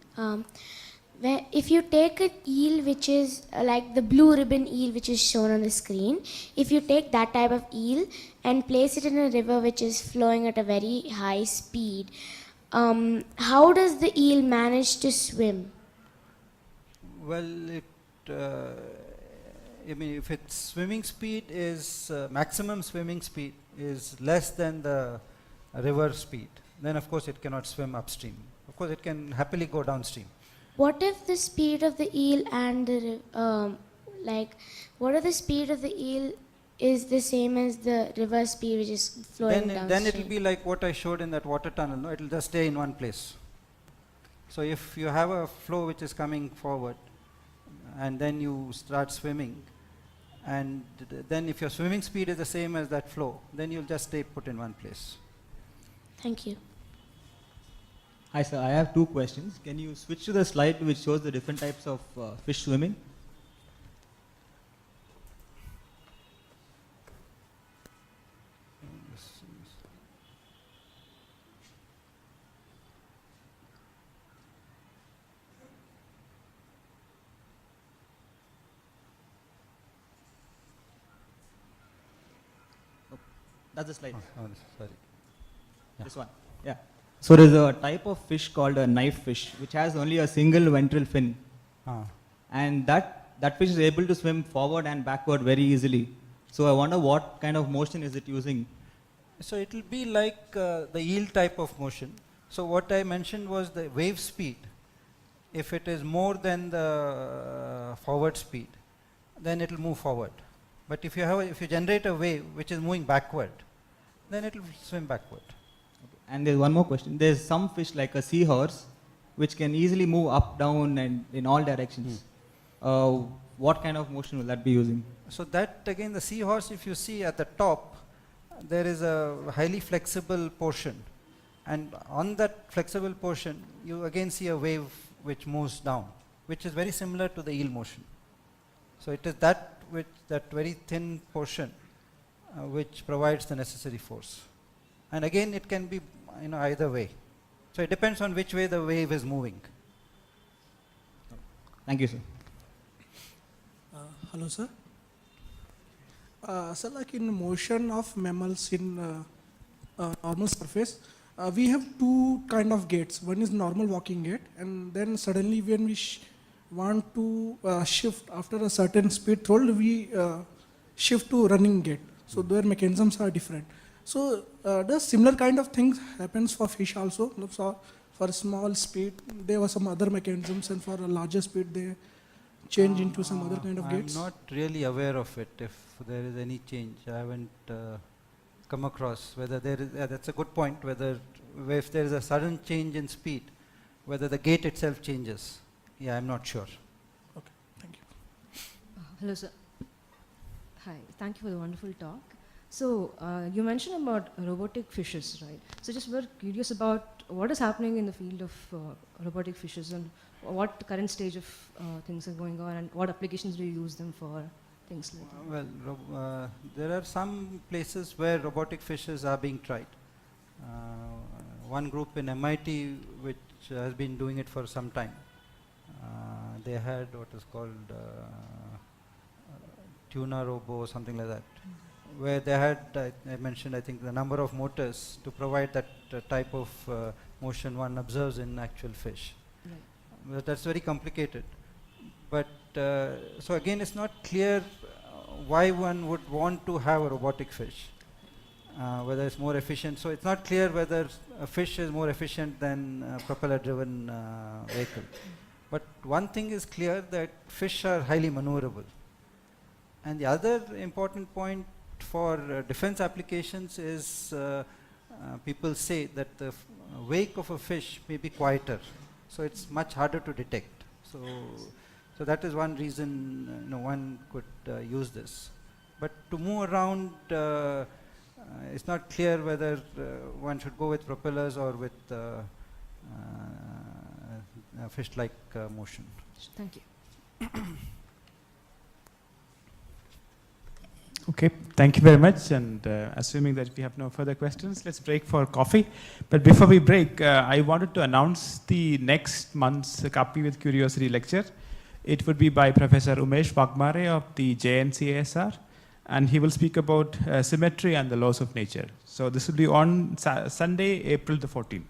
If you take an eel which is like the blue ribbon eel which is shown on the screen, if you take that type of eel and place it in a river which is flowing at a very high speed, how does the eel manage to swim? Well, if its swimming speed is, maximum swimming speed is less than the river speed, then of course it cannot swim upstream. Of course it can happily go downstream. What if the speed of the eel and the what if the speed of the eel is the same as the river speed which is flowing downstream? Then it will be like what I showed in that water tunnel. It will just stay in one place. So if you have a flow which is coming forward, and then you start swimming, and then if your swimming speed is the same as that flow, then you'll just stay put in one place. Thank you. Hi sir, I have two questions. Can you switch to the slide which shows the different types of fish swimming? That's the slide. Sorry. Yeah. This one. Yeah. So there's a type of fish called a knife fish, which has only a single ventral fin. And that fish is able to swim forward and backward very easily. So I wonder what kind of motion is it using? So it will be like the eel type of motion. So what I mentioned was the wave speed. If it is more than the forward speed, then it will move forward. But if you generate a wave which is moving backward, then it will swim backward. And there's one more question. There's some fish like a seahorse which can easily move up, down and in all directions. What kind of motion will that be using? So that again, the seahorse, if you see at the top, there is a highly flexible portion. And on that flexible portion, you again see a wave which moves down, which is very similar to the eel motion. So it is that very thin portion which provides the necessary force. And again, it can be either way. So it depends on which way the wave is moving. Thank you, sir. Hello, sir. So like in motion of mammals in normal surface, we have two kind of gaits. One is normal walking gait, and then suddenly when we want to shift after a certain speed threshold, we shift to running gait. So their mechanisms are different. So does similar kind of things happens for fish also? So for a small speed, there were some other mechanisms, and for a larger speed, they change into some other kind of gaits? I'm not really aware of it, if there is any change. I haven't come across whether there is, that's a good point, whether if there is a sudden change in speed, whether the gait itself changes. Yeah, I'm not sure. Okay, thank you. Hello, sir. Hi, thank you for the wonderful talk. So you mentioned about robotic fishes, right? So just we're curious about what is happening in the field of robotic fishes and what current stage of things are going on and what applications do you use them for, things like that. Well, there are some places where robotic fishes are being tried. One group in MIT which has been doing it for some time. They had what is called tuna robo or something like that, where they had, I mentioned, I think, the number of motors to provide that type of motion one observes in actual fish. Right. But that's very complicated. But so again, it's not clear why one would want to have a robotic fish, whether it's more efficient. So it's not clear whether a fish is more efficient than a propeller-driven vehicle. But one thing is clear, that fish are highly maneuverable. And the other important point for defense applications is people say that the wake of a fish may be quieter, so it's much harder to detect. So that is one reason one could use this. But to move around, it's not clear whether one should go with propellers or with fish-like motion. Thank you. Okay, thank you very much. And assuming that we have no further questions, let's break for coffee. But before we break, I wanted to announce the next month's KAAPI with Curiosity lecture. It would be by Professor Umesh Wagmare of the JNCASR, and he will speak about symmetry and the laws of nature. So this will be on Sunday, April the 14th.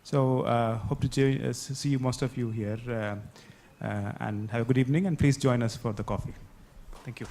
So hope to see most of you here, and have a good evening, and please join us for the coffee. Thank you.